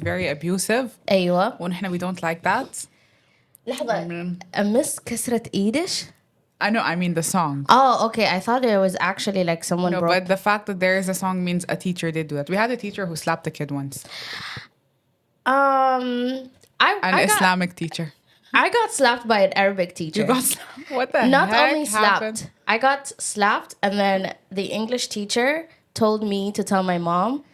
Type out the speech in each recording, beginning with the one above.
very abusive. أيوة. ونحن we don't like that. لحظة. أمس كسرت إيدش. I mean the song. Oh, okay. I thought it was actually like someone No, broke. but the fact that there is a song means a teacher did do that. We had a teacher who slapped a kid once. An Islamic teacher. I got slapped by an Arabic teacher. You got slapped? What the Not heck only happened? slapped. I got slapped, and then the English teacher told me to tell my mom.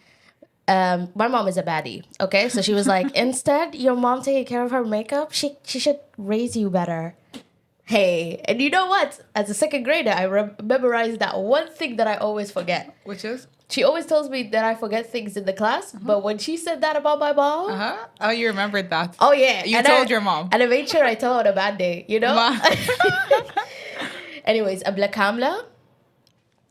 My mom is a baddie, okay? So she was like, instead, your mom taking care of her makeup, she should raise you better. Hey, and you know what? As a second grader, I memorized that one thing that I always forget. Which is? She always tells me that I forget things in the class, but when she said that about my mom... Oh, you remembered that. Oh, yeah. You told your mom. And I made sure I tell her on a bad day, you know? Anyways, Abla Kamla,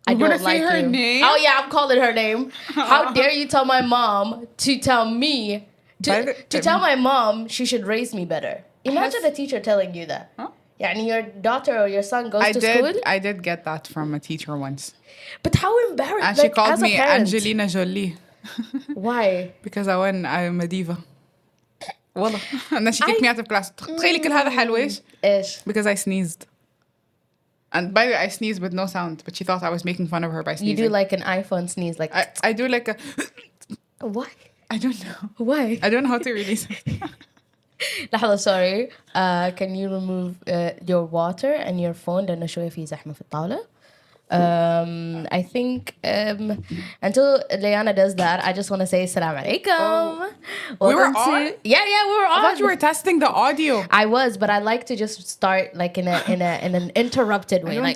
I don't like her you. name? Oh, yeah, I'm calling her name. How dare you tell my mom to tell me... To tell my mom she should raise me better. Imagine a teacher telling you that. Huh? Yani your daughter or your son goes to school. I did get that from a teacher once. But how embarrassing. And she called me Angelina Jolie. Why? Because I'm a diva. والله. And then she kicked me out of class. تخيلي كل هذا حلو ايش؟ إيش؟ Because I sneezed. And by the way, I sneezed with no sound, but she thought I was making fun of her by sneezing. You do like an iPhone sneeze, like... I do like a... Why? I don't know. Why? I don't know how to release it. لحظة, sorry. Can you remove your water and your phone? لأنه شوية في زحمة في الطاولة. I think until Liyana does that, I just want to say Assalamu alaikum. We were on? Yeah, we were on. I thought you were testing the audio. I was, but I like to just start like in an interrupted way.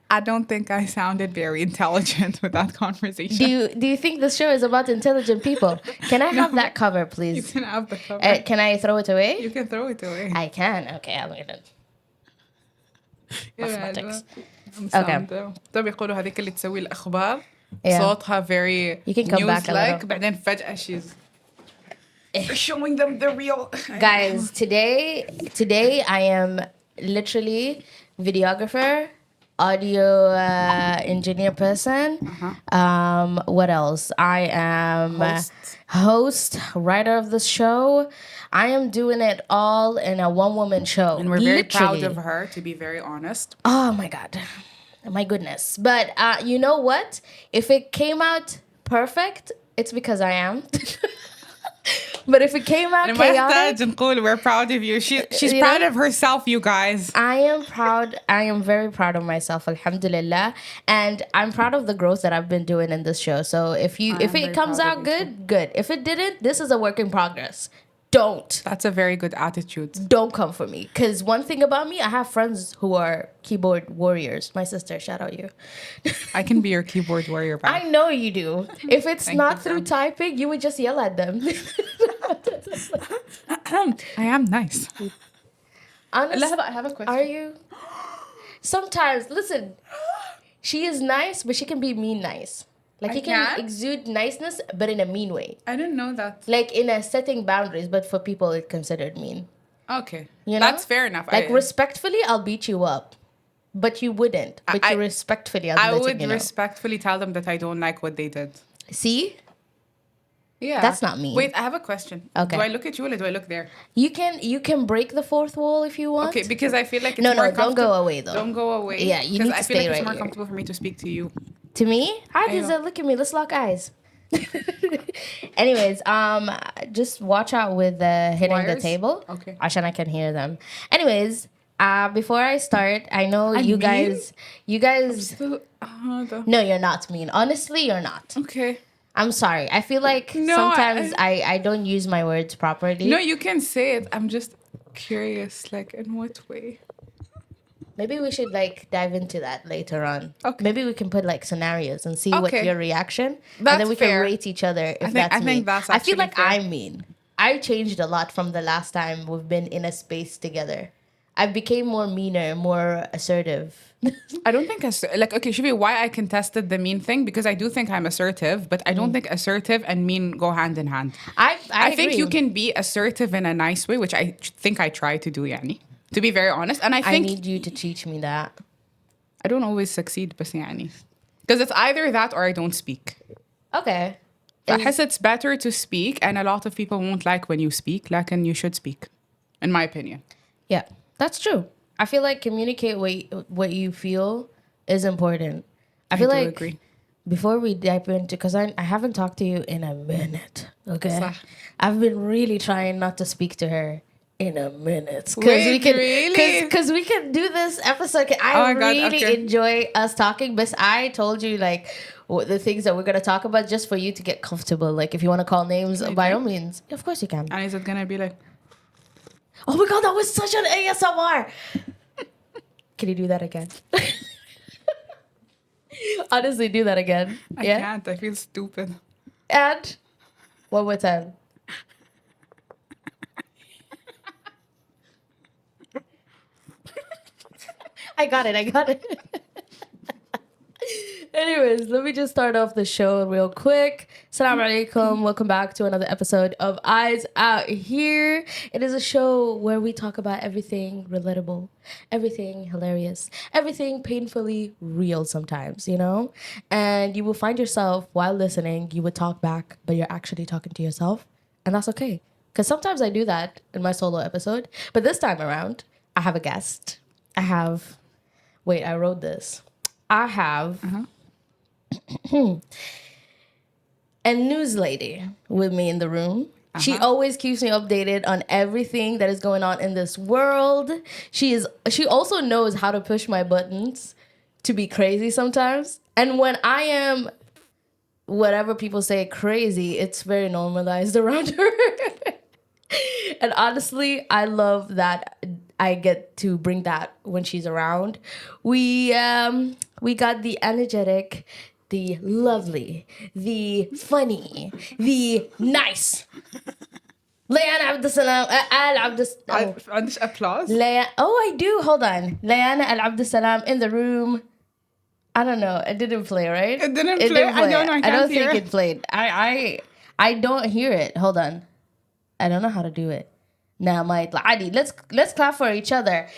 I don't think I sounded very intelligent with that conversation. Do you think this show is about intelligent people? Can I have that cover, please? You can have the cover. Can I throw it away? You can throw it away. I can. Okay, I'm gonna. Mathematics. Okay. طب يقولوا هذيك اللي تسوي الأخبار صوتها very you can come back news-like بعدين فجأة she's showing them the real. Guys, today I am literally videographer, audio engineer person. What else? I am host, writer of the show. I am doing it all in a one-woman show. And we're very proud of her, to be very honest. Oh, my God. My goodness. But you know what? If it came out perfect, it's because I am. But if it came out chaotic... we're proud of you. She's proud of herself, you guys. I am proud. I am very proud of myself, alhamdulillah. And I'm proud of the growth that I've been doing in this show. So if it comes out good. If it didn't, this is a work in progress. Don't. That's a very good attitude. Don't come for me. Because one thing about me, I have friends who are keyboard warriors. My sister, shout out you. I can be your keyboard warrior back. I know you do. If it's not through typing, you would just yell at them. I am nice. Honestly, I have a question. Are you? Sometimes, listen, she is nice, but she can be mean nice. Like, you can exude niceness, but in a mean way. I didn't know that. Like, in a setting boundaries, but for people, it's considered mean. Okay. You know? That's fair enough. Like, respectfully, I'll beat you up. But you wouldn't. But you respectfully, I would respectfully tell them that I don't like what they did. See? Yeah. That's not mean. Wait, I have a question. Okay. Do I look at you or do I look there? You can break the fourth wall if you want. Okay, because I feel like it's no, don't go away though. Don't go away. Yeah, you need to stay right here. I feel like it's more comfortable for me to speak to you. To me? Look at me. Let's lock eyes. Anyways, just watch out with hitting Wires? the table. Okay. عشان I can hear them. Anyways, before I start, I know you guys. No, you're not mean. Honestly, you're not. Okay. I'm sorry. I feel like sometimes I don't use my words properly. No, you can say it. I'm just curious, like, in what way? Maybe we should, like, dive into that later on. Okay. Maybe we can put, like, scenarios and see what your reaction. That's and then we fair. can rate each other if that's mean. I think that's I feel like fair. I'm mean. I changed a lot from the last time we've been in a space together. I became more meaner, more assertive. I don't think okay, Shivi, why I contested the mean thing, because I do think I'm assertive, but I don't think assertive and mean go hand in hand. I think agree. you can be assertive in a nice way, which I think I try to do, Yani, to be very honest. And I think I need you to teach me that. I don't always succeed, بس يعني, because it's either that or I don't speak. Okay. فأحس it's better to speak, and a lot of people won't like when you speak, لكن you should speak, in my opinion. Yeah, that's true. I feel like communicate what you feel is important. I feel like agree. before we dive into, because I haven't talked to you in a minute, okay? صح. I've been really trying not to speak to her in a minute. Wait, really? Because we can do this episode. I really enjoy us talking, but I told you like the things that we're going to talk about just for you to get comfortable. Like if you want to call names, by all means. Of course you can. And is it going to be like... Oh my God, that was such an ASMR. Can you do that again? Honestly, do that again. I can't. I feel stupid. And one more time. I got it. Anyways, let me just start off the show real quick. Assalamu alaikum. Welcome back to another episode of Eyes Out Here. It is a show where we talk about everything relatable, everything hilarious, everything painfully real sometimes, you know? And you will find yourself while listening, you would talk back, but you're actually talking to yourself. And that's okay. Because sometimes I do that in my solo episode. But this time around, I have a guest. I wrote this. I have a news lady with me in the room. She always keeps me updated on everything that is going on in this world. She also knows how to push my buttons to be crazy sometimes. And when I am, whatever people say, crazy, it's very normalized around her. And honestly, I love that I get to bring that when she's around. We got the energetic, the lovely, the funny, the nice. Liyana Abdussalam عندش applause? I do. Hold on. Liyana Abdussalam in the room. I don't know. It didn't play, right? It didn't play. I don't know. I don't think it played. I don't hear it. Hold on. I don't know how to do it. Now, let's clap for each other.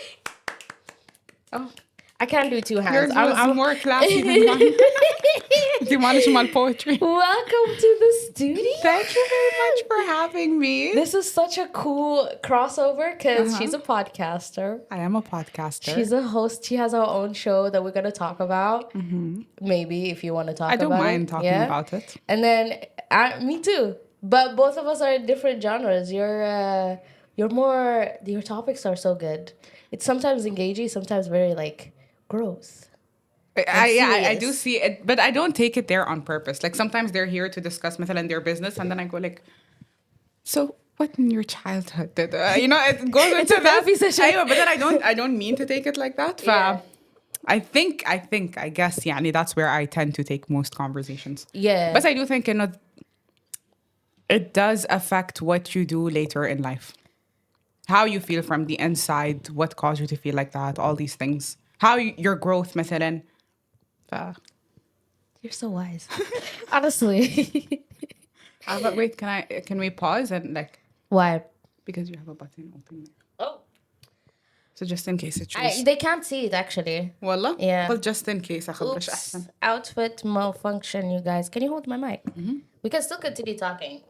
Oh, I can't do two hands. I'm more classy than mine. Do you manage my poetry? Welcome to the studio. Thank you very much for having me. This is such a cool crossover because she's a podcaster. I am a podcaster. She's a host. She has her own show that we're going to talk about. Maybe if you want to talk about it. I don't mind talking about it. And then, me too. But both of us are in different genres. Your topics are so good. It's sometimes engaging, sometimes very like gross. I do see it, but I don't take it there on purpose. Like sometimes they're here to discuss مثلا their business, and then I go like, so what in your childhood did it goes into that. But then I don't mean to take it like that. Yeah. I guess that's where I tend to take most conversations. Yeah. But I do think it does affect what you do later in life. How you feel from the inside, what caused you to feel like that, all these things. How your growth, مثلا. You're so wise. Honestly. But wait, can we pause and like... Why? Because you have a button open there. Oh. So just in case it shows. They can't see it actually. Wallah? Yeah. Well, just in case. Oops. Outfit malfunction, you guys. Can you hold my mic? We can still continue talking.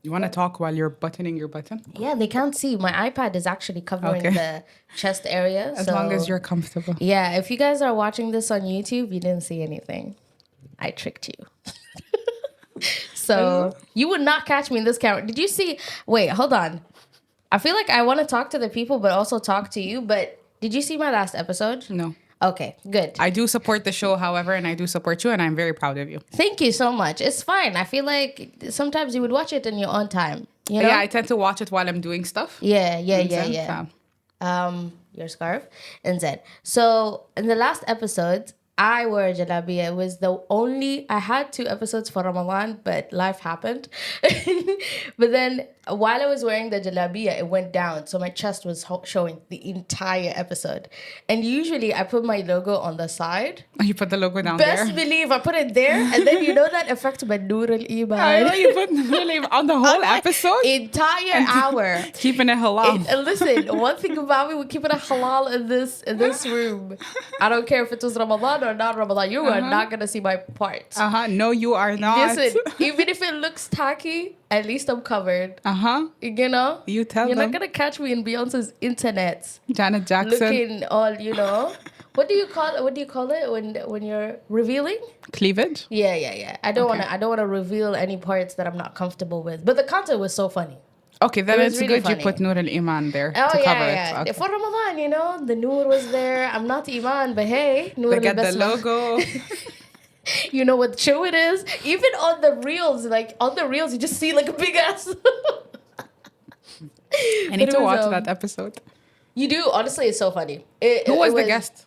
You want to talk while you're buttoning your button? Yeah, they can't see. My iPad is actually covering the chest area. As long as you're comfortable. Yeah, if you guys are watching this on YouTube, you didn't see anything. I tricked you. So you would not catch me in this camera. Did you see? Wait, hold on. I feel like I want to talk to the people, but also talk to you. But did you see my last episode? No. Okay, good. I do support the show, however, and I do support you, and I'm very proud of you. Thank you so much. It's fine. I feel like sometimes you would watch it in your own time. You know? Yeah, I tend to watch it while I'm doing stuff. Yeah. Your scarf and Zen. So in the last episode, I wore a jalabia. It was I had 2 episodes for Ramadan, but life happened. But then while I was wearing the jalabia, it went down. So my chest was showing the entire episode. And usually I put my logo on the side. You put the logo down there? Best believe I put it there. And then you know that effect by Noor al-Iman. I know you put on the whole episode? Entire hour. Keeping it halal. And listen, one thing about me, we're keeping it halal in this room. I don't care if it was Ramadan or not Ramadan, you are not gonna see my parts. No, you are not. Listen, even if it looks tacky, at least I'm covered. You know? You tell You're them. not gonna catch me in Beyonce's internet. Janet Jackson. Looking all, you know. What do you call it when you're revealing? Cleavage? Yeah. I don't wanna reveal any parts that I'm not comfortable with. But the content was so funny. Okay, then it's really good funny. you put Noor al-Iman there Oh, to cover yeah. it. Okay. For Ramadan, you know, the Noor was there. I'm not Iman, but hey, Noor They get the al-Basma. logo. You know what show it is? Even on the reels, you just see like a big ass. I need to watch that episode. You do? Honestly, it's so funny. Who was the guest?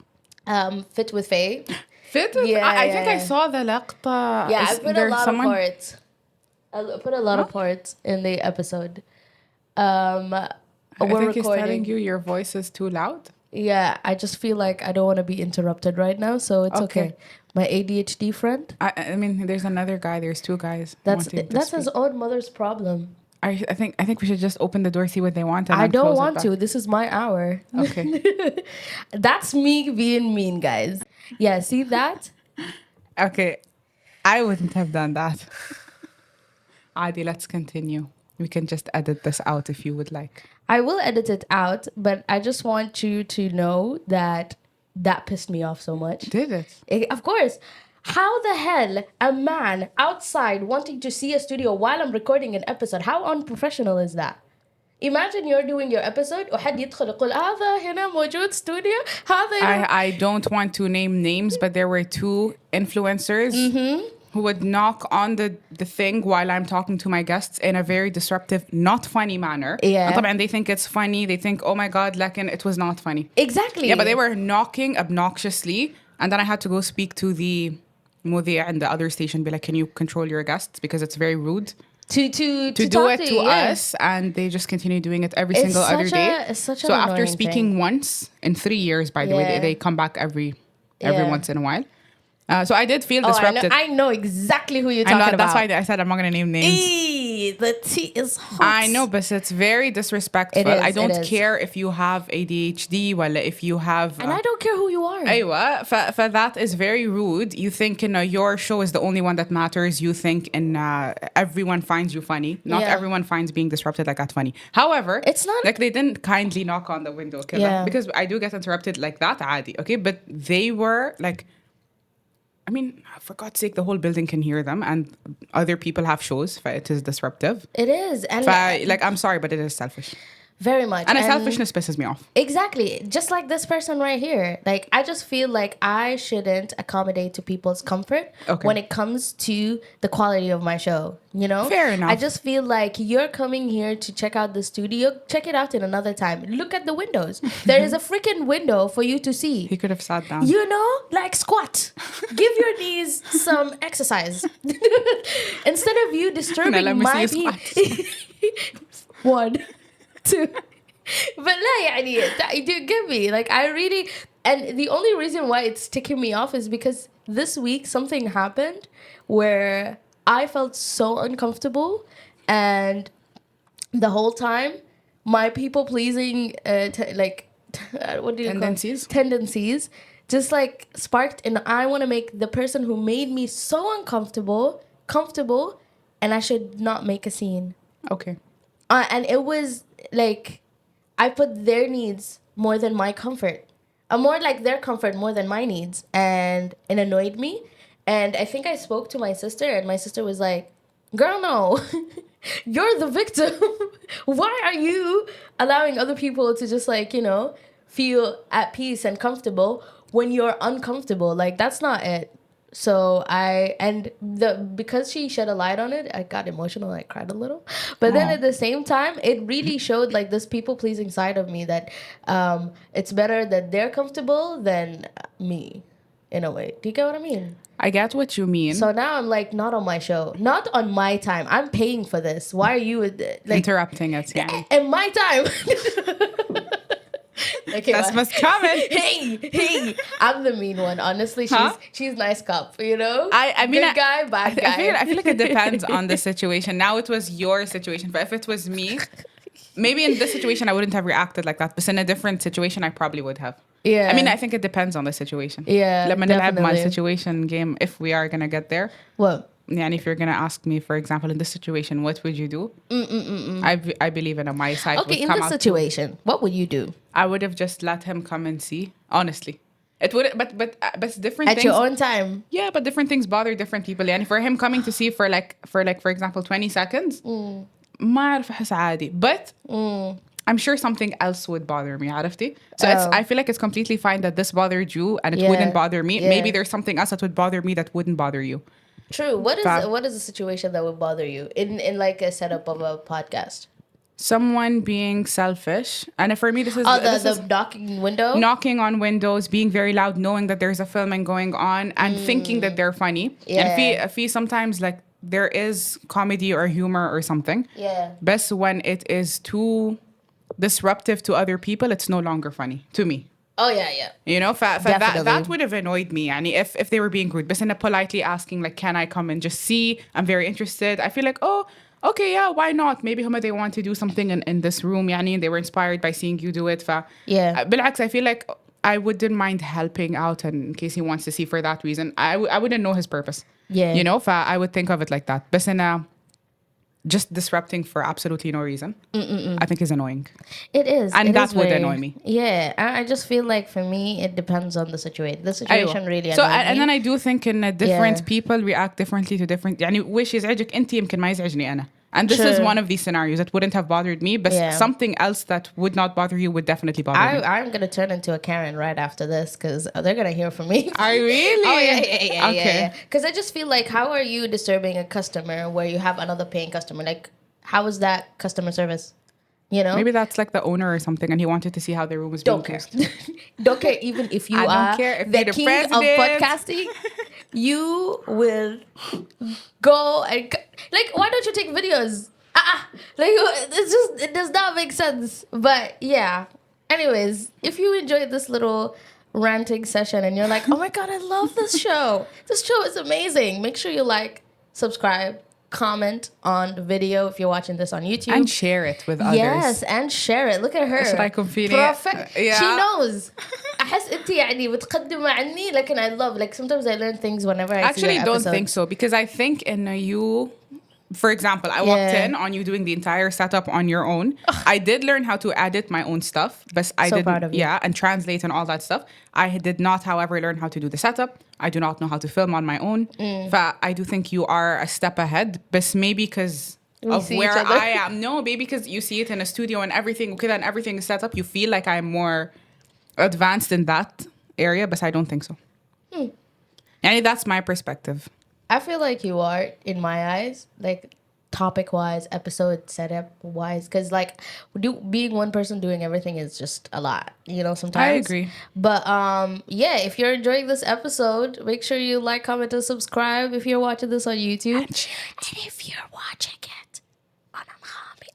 Fit with Faye. Fit with Yeah, I think I saw the laqta. Yeah, I put a lot someone... of parts. I put a lot of parts in the episode. I think recording. he's telling you your voice is too loud. Yeah, I just feel like I don't want to be interrupted right now, so it's okay. My ADHD friend. I mean, there's another guy. There's two guys. That's his own mother's problem. I think we should just open the door, see what they want. And I then don't close want it to. back. This is my hour. Okay. That's me being mean, guys. Yeah, see that? Okay. I wouldn't have done that. Adi, let's continue. We can just edit this out if you would like. I will edit it out, but I just want you to know that pissed me off so much. Did it? Of course. How the hell a man outside wanting to see a studio while I'm recording an episode? How unprofessional is that? Imagine you're doing your episode وحد يدخل يقول هذا هنا موجود studio هذا I don't want to name names, but there were two influencers who would knock on the thing while I'm talking to my guests in a very disruptive, not funny manner. Yeah. And they think it's funny. They think, oh my God, لكن it was not funny. Exactly. Yeah, but they were knocking obnoxiously. And then I had to go speak to the Mudhi and the other station, be like, can you control your guests? Because it's very rude. To do it to us, and they just continue doing it every single other day. It's such so an after annoying speaking thing. once in 3 years, by the way, they come back every once in a while. So I did feel disrupted. I know exactly who you're talking about. That's why I said I'm not going to name names. The tea is hot. I know, but it's very disrespectful. I don't care if you have ADHD, well, if you have... and I don't care who you are. Aywa, for that is very rude. You think your show is the only one that matters. You think everyone finds you funny. Not everyone finds being disrupted like that funny. However, it's not... like they didn't kindly knock on the window. Okay? Because I do get interrupted like that, عادي, okay? But they were like... I mean, for God's sake, the whole building can hear them, and other people have shows. It is disruptive. It is, and I'm sorry, but it is selfish. Very much. And selfishness pisses me off. Exactly. Just like this person right here. Like, I just feel like I shouldn't accommodate to people's comfort when it comes to the quality of my show. You know? Fair enough. I just feel like you're coming here to check out the studio. Check it out in another time. Look at the windows. There is a freaking window for you to see. He could have sat down. You know? Like, squat. Give your knees some exercise. Instead of you disturbing my peace. 1, 2. But you do get me. Like, I really... And the only reason why it's ticking me off is because this week something happened where I felt so uncomfortable, and the whole time my people-pleasing what do you tendencies just like sparked, and I want to make the person who made me so uncomfortable comfortable, and I should not make a scene. Okay. And it was like I put their needs more than my comfort. More like their comfort more than my needs, and it annoyed me. And I think I spoke to my sister, and my sister was like, girl, no, you're the victim. Why are you allowing other people to just feel at peace and comfortable when you're uncomfortable? Like, that's not it. So because she shed a light on it, I got emotional. I cried a little, but then at the same time, it really showed like this people-pleasing side of me that it's better that they're comfortable than me, in a way. Do you get what I mean? I get what you mean. So now I'm like, not on my show, not on my time. I'm paying for this. Why are you interrupting it? Yeah, in my time. Okay, that's what's coming. Hey, I'm the mean one. Honestly, she's nice cop, you know? I mean, good guy, bad guy. I feel like it depends on the situation. Now it was your situation, but if it was me, maybe in this situation I wouldn't have reacted like that. But in a different situation, I probably would have. Yeah. I mean, I think it depends on the situation. Yeah, لما نلعب مع definitely. situation game, if we are gonna get there. What? And if you're gonna ask me, for example, in this situation, what would you do? I believe in my side. Okay, would in come this out situation, what would you do? I would have just let him come and see. Honestly, it would. But it's different At things. your own time. Yeah, but different things bother different people. And for him coming to see for example 20 seconds, ما أعرف أحس عادي. But I'm sure something else would bother me, عرفتي? So I feel like it's completely fine that this bothered you and it wouldn't bother me. Yeah. Maybe there's something else that would bother me that wouldn't bother you. True. What is the situation that would bother you in like a setup of a podcast? Someone being selfish. And for me, this is... the knocking window? Knocking on windows, being very loud, knowing that there's a filming going on and thinking that they're funny. Yeah. And if sometimes like there is comedy or humor or something. Yeah. Best when it is too disruptive to other people, it's no longer funny to me. Oh, yeah. You know, Definitely. that would have annoyed me. And if they were being rude, but in a politely asking, like, can I come and just see? I'm very interested. I feel like, oh, okay, yeah, why not? Maybe they want to do something in this room, يعني, and they were inspired by seeing you do it. Yeah. بالعكس, I feel like I wouldn't mind helping out in case he wants to see for that reason. I wouldn't know his purpose. Yeah. You know, I would think of it like that. But just disrupting for absolutely no reason, I think is annoying. It is. And it that is would very, annoy me. Yeah. I just feel like for me, it depends on the situation. The situation really so annoys me. and then I do think in different Yeah. people react differently to different يعني وش يزعجك انت يمكن ما يزعجني انا. And this is True. one of these scenarios that wouldn't have bothered me, but Yeah. something else that would not bother you would definitely bother me. I'm going to turn into a Karen right after this because they're going to hear from me. Are you really? Oh, yeah. Okay. Because I just feel like, how are you disturbing a customer where you have another paying customer? Like, how is that customer service? You know? Maybe that's like the owner or something and he wanted to see how the room was being Don't care. used. Don't care even if you I don't are care if the you're the king of president. podcasting. You will go and... Like, why don't you take videos? Like, it does not make sense. But yeah. Anyways, if you enjoyed this little ranting session and you're like, oh my God, I love this show. This show is amazing. Make sure you like, subscribe, comment on the video if you're watching this on YouTube. And share it with others. Yes, and share it. Look at her. Should I confide? Perfect. Yeah. She knows. أحس أنت يعني بتقدم عني لكن I love, like, sometimes I learn things whenever I Actually, see your don't episodes. think so because I think in you, for example, I walked in on you doing the entire setup on your own. I did learn how to edit my own stuff, but I So didn't, proud of you. yeah, and translate and all that stuff. I did not, however, learn how to do the setup. I do not know how to film on my own. I do think you are a step ahead, but maybe because of see where each other. I am. No, maybe because you see it in a studio and everything, okay, and everything is set up. You feel like I'm more advanced in that area, but I don't think so. And that's my perspective. I feel like you are, in my eyes, like topic wise, episode setup wise, because like being one person doing everything is just a lot, you know, sometimes. I agree. But yeah, if you're enjoying this episode, make sure you like, comment, and subscribe if you're watching this on YouTube. And if you're watching it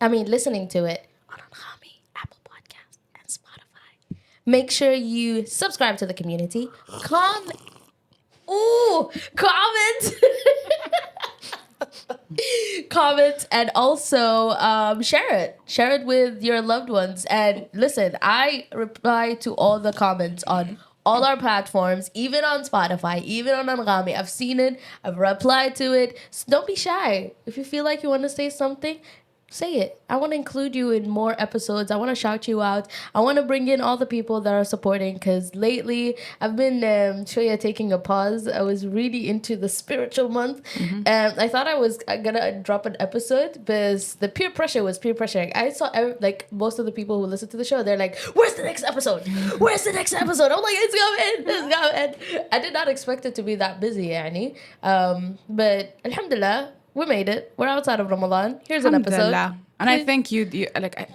on listening to it on Anghami, Apple Podcast, and Spotify, make sure you subscribe to the community. Comment. Comment and also share it with your loved ones. And listen, I reply to all the comments on all our platforms, even on Spotify, even on Anghami. I've seen it, I've replied to it. So don't be shy. If you feel like you want to say something, say it. I want to include you in more episodes. I want to shout you out. I want to bring in all the people that are supporting, because lately I've been taking a pause. I was really into the spiritual month. And I thought I was gonna drop an episode, but the peer pressure was peer pressuring. I saw like most of the people who listen to the show, they're like, where's the next episode? Where's the next episode? I'm like, it's coming. I did not expect it to be that busy, yani. But alhamdulillah, we made it. We're outside of Ramadan. Here's an episode. And I think you like,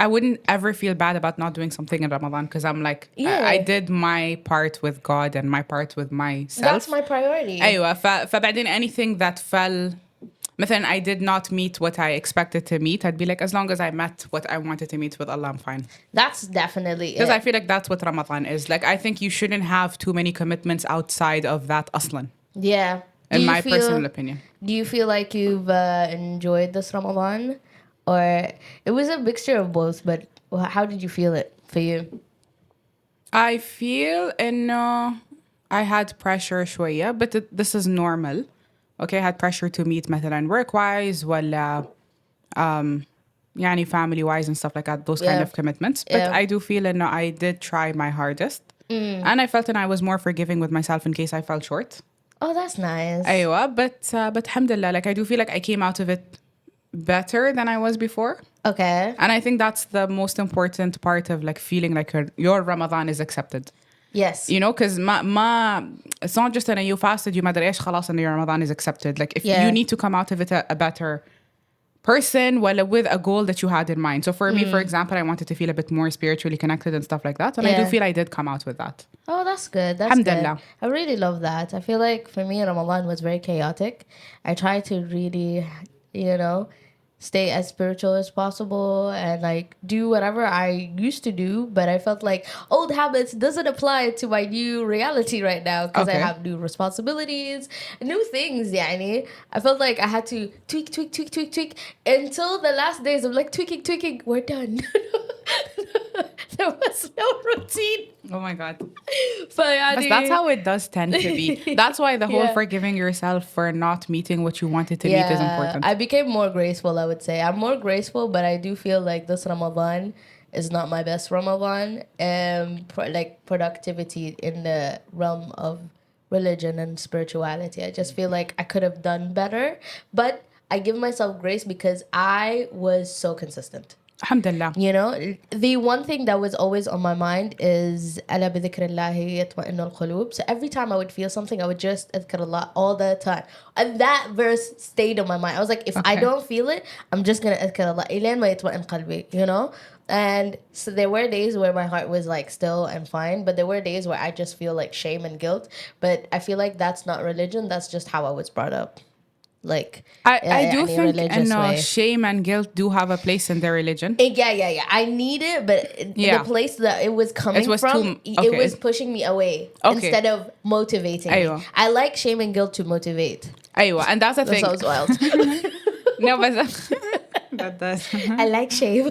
I wouldn't ever feel bad about not doing something in Ramadan, because I'm like, I did my part with God and my part with myself. That's my priority. أيوة. فبعدين anything that fell, مثلا I did not meet what I expected to meet, I'd be like, as long as I met what I wanted to meet with Allah, I'm fine. That's definitely it. Because I feel like that's what Ramadan is. Like, I think you shouldn't have too many commitments outside of that aslan. Yeah. In my personal opinion. Do you feel like you've enjoyed this Ramadan? Or it was a mixture of both, but how did you feel it for you? I feel إنه I had pressure شوية, but this is normal. Okay, I had pressure to meet مثلا work-wise ولا يعني family-wise and stuff like that, those kind Yeah. of commitments. But Yeah. I do feel إنه I did try my hardest. And I felt that I was more forgiving with myself in case I fell short. Oh, that's nice. أيوة, but alhamdulillah, like I do feel like I came out of it better than I was before. Okay. And I think that's the most important part of like feeling like your Ramadan is accepted. Yes. You know, because it's not just that you fasted, you مدري إيش خلاص and your Ramadan is accepted. Like if you need to come out of it a better person, well, with a goal that you had in mind. So for me, for example, I wanted to feel a bit more spiritually connected and stuff like that. And I do feel I did come out with that. Oh, that's good. That's good. I really love that. I feel like for me, Ramadan was very chaotic. I tried to really, stay as spiritual as possible and like do whatever I used to do, but I felt like old habits doesn't apply to my new reality right now because I have new responsibilities, new things. Yani, I felt like I had to tweak until the last days of like tweaking. We're done. There was no routine. Oh my God. But that's how it does tend to be. That's why the whole forgiving yourself for not meeting what you wanted to meet is important. I became more graceful, I would say. I'm more graceful, but I do feel like this Ramadan is not my best Ramadan. Like productivity in the realm of religion and spirituality. I just feel like I could have done better. But I give myself grace because I was so consistent. Alhamdulillah. You know, the one thing that was always on my mind is ألا بذكر الله يطمئن القلوب. So every time I would feel something, I would just أذكر Allah all the time. And that verse stayed on my mind. I was like, if I don't feel it, I'm just going to أذكر Allah إلين ما يطمئن قلبي, you know? And so there were days where my heart was like still and fine, but there were days where I just feel like shame and guilt. But I feel like that's not religion. That's just how I was brought up. Like I do think shame and guilt do have a place in their religion. Yeah. I need it, but the place that it was coming from, it was pushing me away instead of motivating me. I like shame and guilt to motivate. And that's the thing. That sounds wild. No, but that does. I like shame.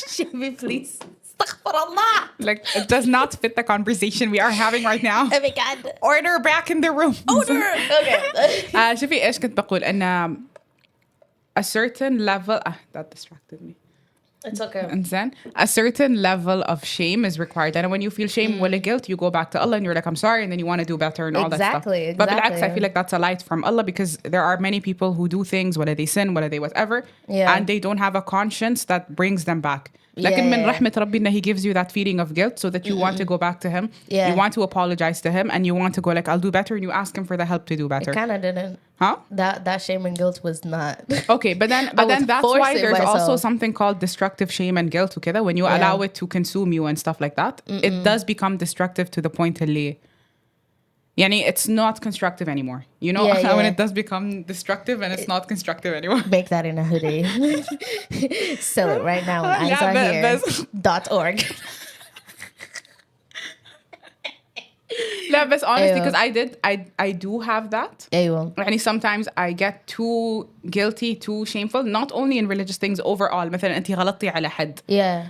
Shame me, please. Astaghfirullah. Like, it does not fit the conversation we are having right now. Oh my God. Order back in the room. Order. Okay. شوفي ايش كنت بقول ان a certain level that distracted me. It's okay. And a certain level of shame is required. And when you feel shame or guilt, you go back to Allah and you're like, I'm sorry. And then you want to do better and all that stuff. Exactly. But بالعكس, I feel like that's a light from Allah because there are many people who do things, whether they sin, whether they whatever, and they don't have a conscience that brings them back. لكن من رحمة ربي إنه he gives you that feeling of guilt so that you want to go back to him. You want to apologize to him and you want to go like, I'll do better, and you ask him for the help to do better. It kind of didn't. Huh? That shame and guilt was not. Okay, but then that's why there's also something called destructive shame and guilt together. When you allow it to consume you and stuff like that, it does become destructive to the point اللي يعني it's not constructive anymore. You know, when it does become destructive and it's not constructive anymore. Make that in a hoodie. Sell it right now on EyesOutHere.org. لا بس honestly because I do have that. أيوة. يعني sometimes I get too guilty, too shameful, not only in religious things overall. مثلا أنت غلطتي على حد.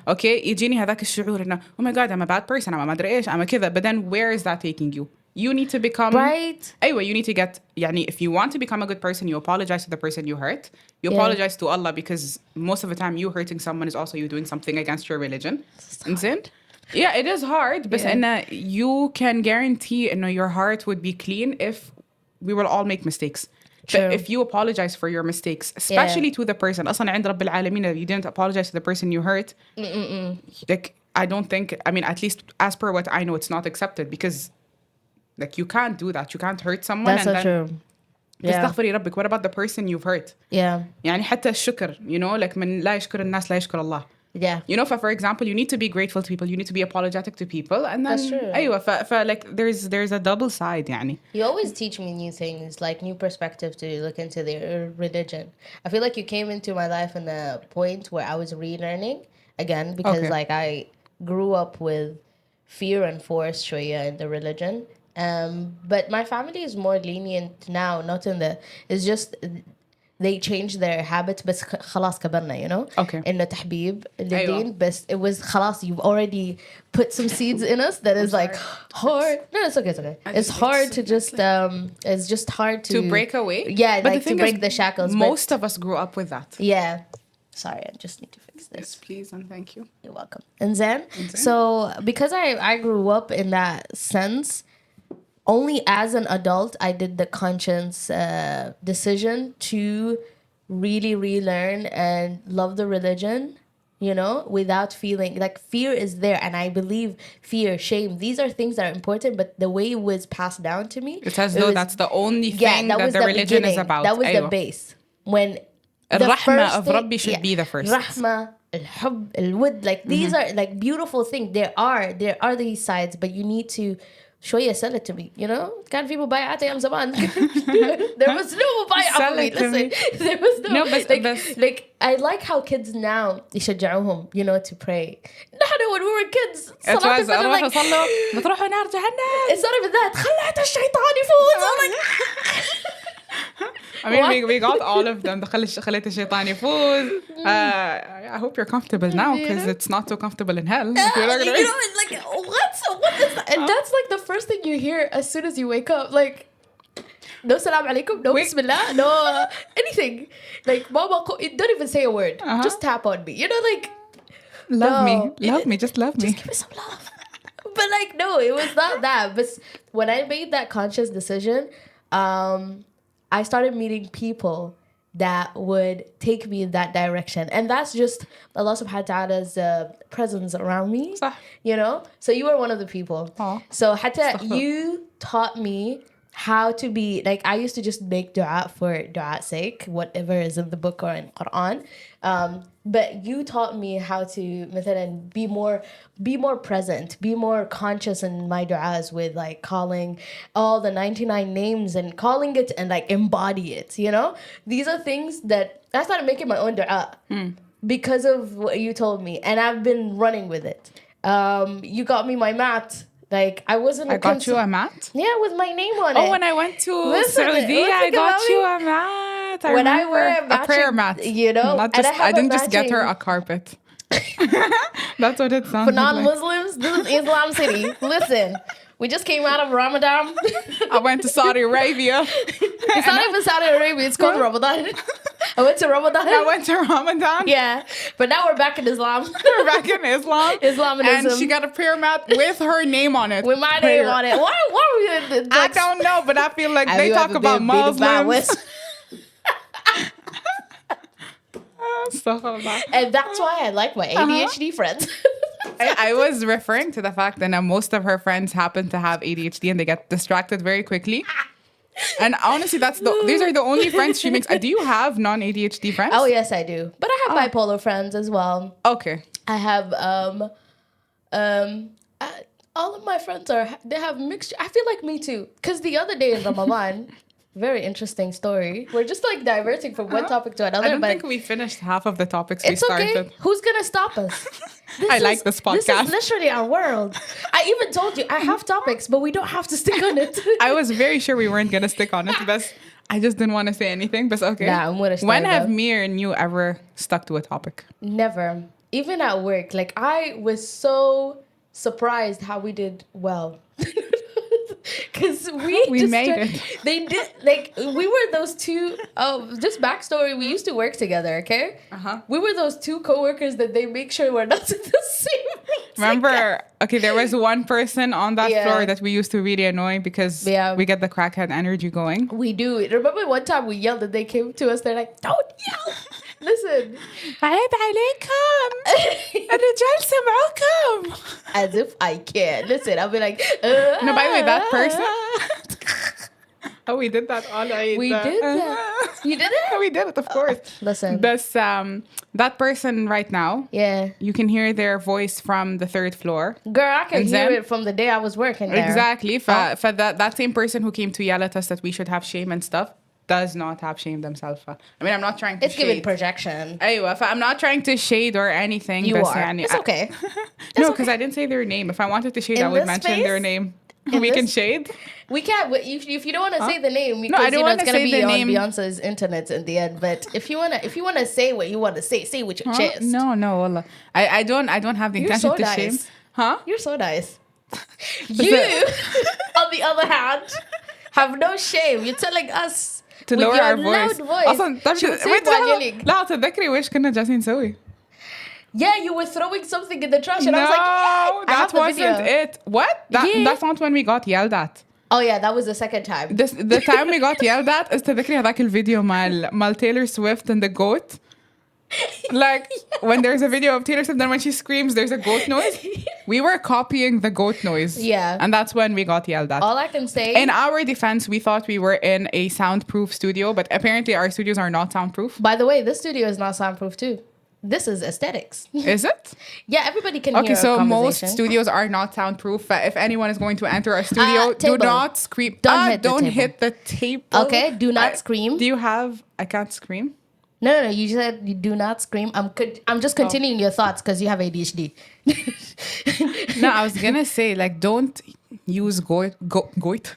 Okay, يجيني هذاك الشعور إنه oh my God, I'm a bad person, I'm a ما أدري إيش, I'm a كذا. But then where is that taking you? You need to become أيوة, you need to get يعني if you want to become a good person, you apologize to the person you hurt. You apologize to Allah because most of the time you hurting someone is also you doing something against your religion. إنزين. Yeah, it is hard, but you can guarantee your heart would be clean if we will all make mistakes. But if you apologize for your mistakes, especially to the person, أصلاً عند رب العالمين, you didn't apologize to the person you hurt. Like, I don't think, I mean, at least as per what I know, it's not accepted because, like, you can't do that. You can't hurt someone. That's so true. تستغفري ربك. What about the person you've hurt? يعني حتى الشكر, like من لا يشكر الناس لا يشكر الله. You know, for example, you need to be grateful to people, you need to be apologetic to people, and then that's true. أيوة, like there's a double side يعني. You always teach me new things, like new perspective to look into their religion. I feel like you came into my life in a point where I was relearning again because like I grew up with fear and force شوية in the religion. But my family is more lenient now, not in the it's just they changed their habits بس خلاص كبرنا you know okay إنه تحبيب للدين بس it was خلاص you've already put some seeds in us that is like hard no it's okay it's hard to just it's just hard to break away but like to break the shackles most of us grew up with that sorry I just need to fix this yes please and thank you you're welcome and then so because I grew up in that sense only as an adult I did the conscious decision to really relearn and love the religion you know without feeling like fear is there and I believe fear shame these are things that are important but the way it was passed down to me it's as though that's the only thing that the religion is about that was the base when the first of Rabbi should be the first rahma الحب الود like these are like beautiful things there are these sides but you need to شوية sell it to me you know كان في مبايعات أيام زمان there was no مبايعة for me listen there was no like I like how kids now يشجعوهم you know to pray نحن when we were kids صلاة الفجر like بتروحوا نار جهنم it's not even that خلعت الشيطان يفوز I'm like I mean we got all of them خليت الشيطان يفوز I hope you're comfortable now because it's not so comfortable in hell you know it's like what is that and that's like the first thing you hear as soon as you wake up like no salam alaikum no bismillah no anything like mama don't even say a word just tap on me you know like love me just love me just give me some love but like no it was not that but when I made that conscious decision I started meeting people that would take me in that direction and that's just Allah subhanahu wa ta'ala's presence around me you know so you were one of the people so hatta you taught me how to be like I used to just make dua for dua's sake whatever is in the book or in Quran but you taught me how to مثلا be more present be more conscious in my duas with like calling all the 99 names and calling it and like embody it you know these are things that I started making my own dua because of what you told me and I've been running with it you got me my mat like I wasn't I got you a mat with my name on it when I went to Saudi I got you a mat when I wear a prayer mat you know I didn't just get her a carpet that's what it sounds for non-Muslims this is Islam City listen we just came out of Ramadan I went to Saudi Arabia it's not even Saudi Arabia it's called Ramadan I went to Ramadan yeah but now we're back in Islam we're back in Islamism and she got a prayer mat with her name on it with my name on it why were we I don't know but I feel like they talk about Muslims and that's why I like my ADHD friends I was referring to the fact that now most of her friends happen to have ADHD and they get distracted very quickly and honestly these are the only friends she makes do you have non-ADHD friends oh yes I do but I have bipolar friends as well okay I have all of my friends they have mixture I feel like me too because the other day in Ramadan very interesting story we're just like diverting from one topic to another I don't think we finished half of the topics we started okay. Who's gonna stop us I like this podcast this is literally our world I even told you I have topics but we don't have to stick on it I was very sure we weren't gonna stick on it but I just didn't want to say anything but okay when have Mir and you ever stuck to a topic never even at work like I was so surprised how we did well because we made it they did like we were those two just backstory we used to work together okay we were those two co-workers that they make sure we're not in the same remember okay there was one person on that floor that we used to really annoy because we get the crackhead energy going we do remember one time we yelled and they came to us they're like don't yell listen عيب عليكم الرجال سمعوكم as if I can listen I'll be like no by the way that person oh we did that all right we did that you did it we did it of course listen this that person right now you can hear their voice from the third floor girl I can hear it from the day I was working there exactly for that same person who came to yell at us that we should have shame and stuff does not have shame themselves I mean I'm not trying to it's giving projection I'm not trying to shade or anything you are it's okay no because I didn't say their name if I wanted to shade I would mention their name We can shade. We can't. If you don't want to say the name, because I don't it's gonna say be the on name. Beyonce's internet in the end. But if you wanna say what you want to say with your chest. No, wallah. I don't have the You're intention so to nice. shame. Huh? You're so nice. You, on the other hand, have no shame. You're telling us to with lower your our voice. loud voice. wait لا تتذكري وإيش كنا جالسين نسوي. Yeah, you were throwing something in the trash, and No, I was like, yeah, that wasn't it. What? That's not when we got yelled at. Oh yeah, that was the second time. The time we got yelled at is تذكري هذاك الفيديو مال Taylor Swift and the goat. Like when there's a video of Taylor Swift, then when she screams, there's a goat noise. We were copying the goat noise. Yeah. And that's when we got yelled at. All I can say... In our defense, we thought we were in a soundproof studio, but apparently our studios are not soundproof. By the way, this studio is not soundproof too. This is aesthetics. Is it? Yeah, everybody can hear Okay, so a most conversation. studios are not soundproof. If anyone is going to enter a studio, do table. not scream. Don't hit the table. Okay, do not scream. Do you have... I can't scream? No, you said you do not scream. I'm just continuing your thoughts because you have ADHD. No, I was gonna say, like, don't use goat. Goit?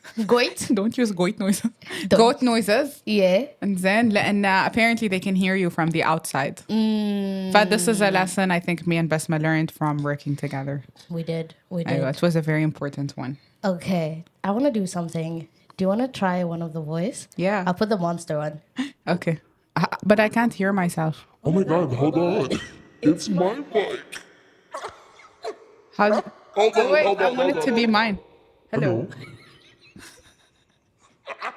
Don't use goat noises. Don't. Goat noises. Yeah. And then لأن apparently they can hear you from the outside. But this is a lesson I think me and Basma learned from working together. We did. It was a very important one. Okay, I want to do something. Do you want to try one of the voice? Yeah. I'll put the monster one. Okay. But I can't hear myself. Oh my God, hold on. It's my mic. How? Hold on, Wait, hold I on, want hold it to on. be mine. Hello. Hello.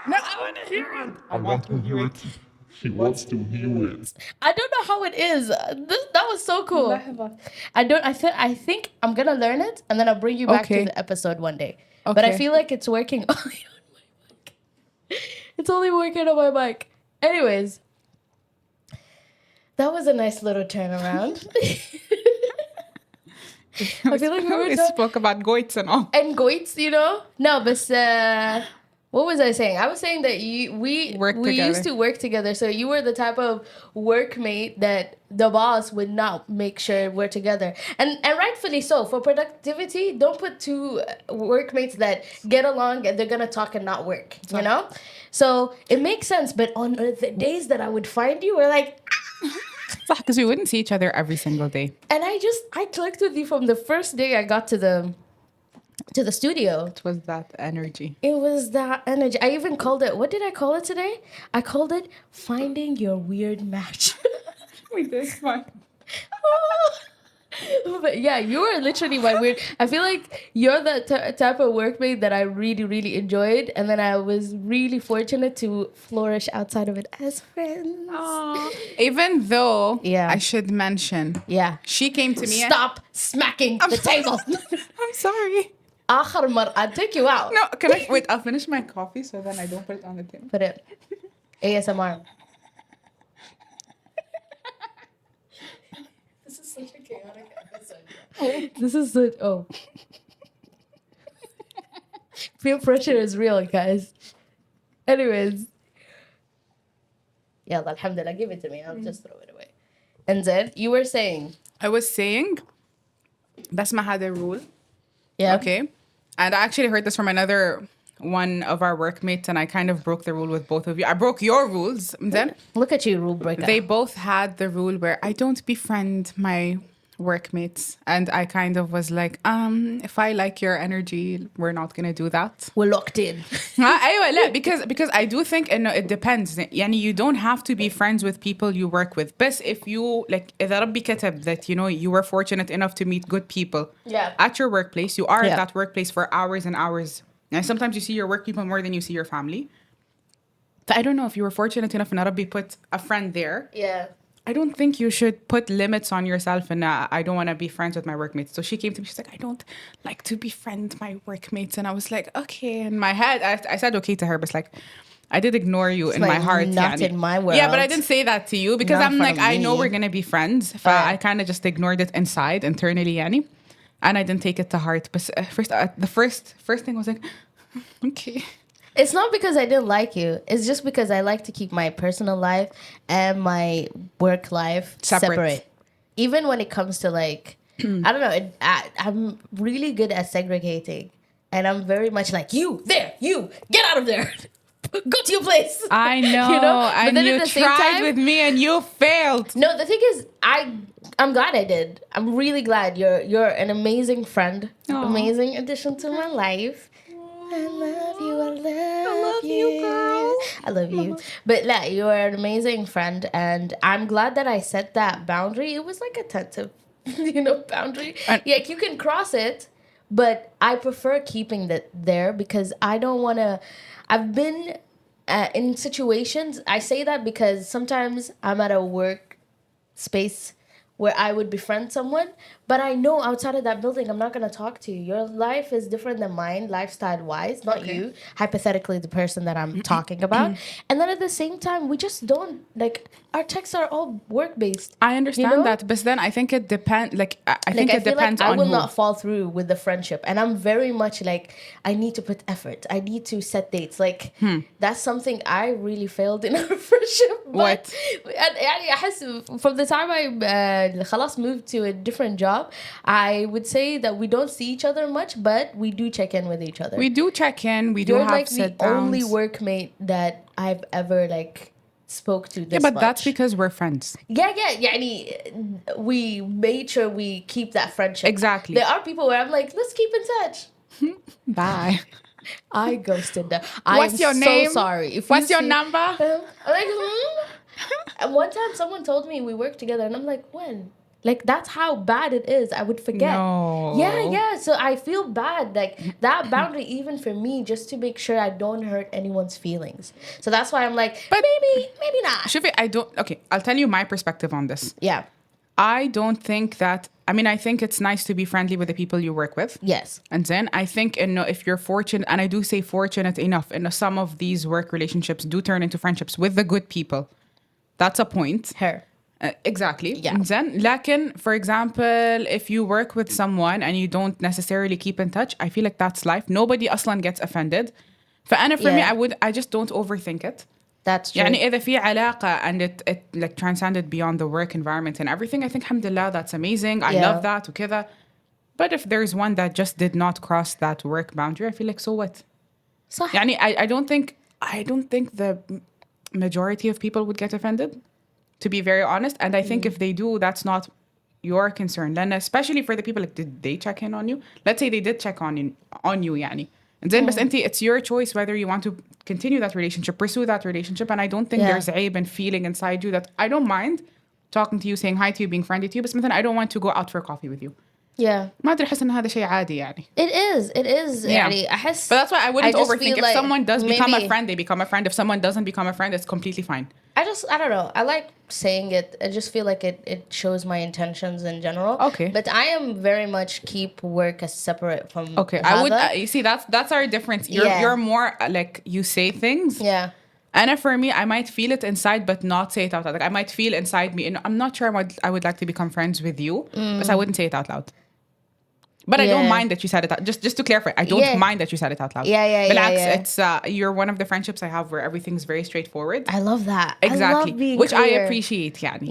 No, I want to hear it. I want to hear it. She wants to hear it. I don't know how it is. That was so cool. I think I'm gonna learn it and then I'll bring you back Okay. to the episode one day. But I Okay. feel like it's working only on my mic. It's only working on my mic. Anyways, that was a nice little turnaround. I feel like we spoke about goits and all. and goits, you know. No, but what was I saying? I was saying that we used to work together. So you were the type of workmate that the boss would not make sure we're together, and rightfully so. For productivity, don't put two workmates that get along and they're gonna talk and not work. You know, so it makes sense. But on the days that I would find you, we're like. Because we wouldn't see each other every single day. And I clicked with you from the first day I got to the studio. It was that energy. It was that energy. I even called it, what did I call it today? I called it finding your weird match. We did fine. But yeah, you were literally my weird. I feel like you're the type of workmate that I really, really enjoyed. And then I was really fortunate to flourish outside of it as friends. Even though, Yeah. I should mention, Yeah. she came to me. Stop smacking the table. I'm sorry. آخر مرة, I'll take you out. No, can I wait? I'll finish my coffee so then I don't put it on the table. Put it. ASMR. This is such a chaotic episode. This is such. Oh. Peer pressure is real, guys. Anyways. Yalla, alhamdulillah, give it to me. I'll just throw it away. And then you were saying. I was saying, Basma had a rule. Yeah. Okay. And I actually heard this from another one of our workmates, and I kind of broke the rule with both of you. I broke your rules. And then Look at you, rule breaker. they both had the rule where I don't befriend my workmates. And I kind of was like, if I like your energy, we're not going to do that. We're locked in. أيوة, لا, because I do think it depends. يعني you don't have to be friends with people you work with. But if you, like, إذا ربي كتب that, you know, you were fortunate enough to meet good people Yeah. at your workplace, you are Yeah. at that workplace for hours and hours. And sometimes you see your work people more than you see your family. But I don't know if you were fortunate enough and Rabbi put a friend there. Yeah. I don't think you should put limits on yourself and I don't want to be friends with my workmates. So she came to me, she's like, I don't like to befriend my workmates. And I was like, okay. In my head, I said okay to her, but it's like, I did ignore you in like, my heart. not يعني. in my world. Yeah, but I didn't say that to you because Not I'm for like, I know me. we're going to be friends. Right. I kind of just ignored it inside, internally, yani. And I didn't take it to heart. But the first thing was like, okay. It's not because I didn't like you. It's just because I like to keep my personal life and my work life separate. Even when it comes to like, I don't know, I'm really good at segregating And I'm very much like, you, there, you, get out of there. Go to your place. I know. You know? But And then you at the same tried time, with me and you failed. no, the thing is, I'm glad I did. I'm really glad. You're an amazing friend. Aw. Amazing addition to my life. I love you. I love you, girl. I love you. But like, you're an amazing friend, and I'm glad that I set that boundary. It was like a tentative, boundary. And- Like you can cross it, but I prefer keeping that there because I don't want to. I've been in situations. I say that because sometimes I'm at a work space where I would befriend someone, but I know outside of that building, I'm not going to talk to you. Your life is different than mine, lifestyle-wise, not you, hypothetically the person that I'm talking about. And then at the same time, we just don't, like, our texts are all work-based. I understand you know? that, but then I think it depends. Like I think I it feel depends like I on will who. not fall through with the friendship, and I'm very much like I need to put effort. I need to set dates. Like that's something I really failed in our friendship. What? يعني أحس from the time I خلاص moved to a different job, I would say that we don't see each other much, but we do check in with each other. We do check in. We do You're have like the sit downs. only workmate that I've ever like spoke to this Yeah, but much. that's because we're friends. Yeah, يعني we made sure we keep that friendship. Exactly. There are people where I'm like, let's keep in touch. Bye. I ghosted them. What's your name? So sorry. If What's you your see number? them, I'm like, And one time someone told me we worked together, and I'm like, when? Like that's how bad it is. I would forget. No. Yeah. So I feel bad. Like that boundary, even for me, just to make sure I don't hurt anyone's feelings. So that's why I'm like, But- maybe not. Shufi, okay, I'll tell you my perspective on this. Yeah. I don't think that, I think it's nice to be friendly with the people you work with. Yes. And then I think, if you're fortunate, and I do say fortunate enough, some of these work relationships do turn into friendships with the good people. That's a point. Her. Exactly. Yeah. And then, for example, if you work with someone and you don't necessarily keep in touch, I feel like that's life. Nobody أصلا gets offended. فأنا for me, I just don't overthink it. That's true. يعني إذا في علاقة and it like transcended beyond the work environment and everything, I think alhamdulillah, that's amazing. I love that وكذا. But if there's one that just did not cross that work boundary, I feel like so what? صح. يعني I don't think the majority of people would get offended, to be very honest. And I think if they do, that's not your concern. Then especially for the people, like, did they check in on you? Let's say they did check on you يعني. And then بس انتي, it's your choice whether you want to continue that relationship, pursue that relationship. And I don't think there's عيب and feeling inside you that I don't mind talking to you, saying hi to you, being friendly to you. بس مثلا I don't want to go out for coffee with you. Yeah. ما أدري أحس إن هذا شيء عادي يعني. It is. Yeah. يعني أحس. But that's why I wouldn't just overthink. feel If like someone does become a maybe- friend, they become a friend. If someone doesn't become a friend, it's completely fine. I don't know. I like saying it. I just feel like it shows my intentions in general. Okay. But I am very much keep work as separate from. Okay, I would. هذا. You see, that's our difference. You're more like you say things. Yeah. And for me, I might feel it inside, but not say it out loud. Like I might feel inside me, and I'm not sure I would like to become friends with you, but I wouldn't say it out loud. But I don't mind that you said it out. Just to clarify, I don't mind that you said it out loud. Yeah. Relax. It's you're one of the friendships I have where everything's very straightforward. I love that. Exactly, I love being which I clear. appreciate. يعني.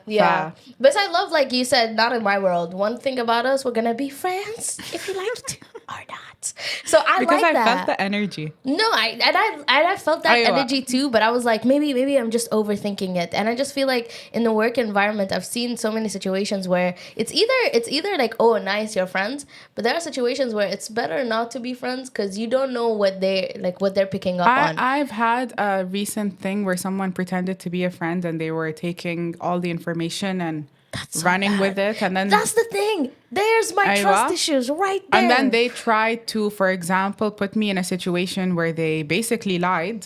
Yeah. But I love, like you said, not in my world. One thing about us, we're gonna be friends if you like to or not. So Because like I that. felt the energy. No, I felt that أيوة. energy too, but I was like, maybe I'm just overthinking it. And I just feel like in the work environment, I've seen so many situations where it's either like, oh, nice, you're friends, but there are situations where it's better not to be friends because you don't know what they're picking up on. I've had a recent thing where someone pretended to be a friend and they were taking all the information and That's so running bad. with it. And then That's the thing. There's my أيوة. trust issues right there. And then they tried to, for example, put me in a situation where they basically lied.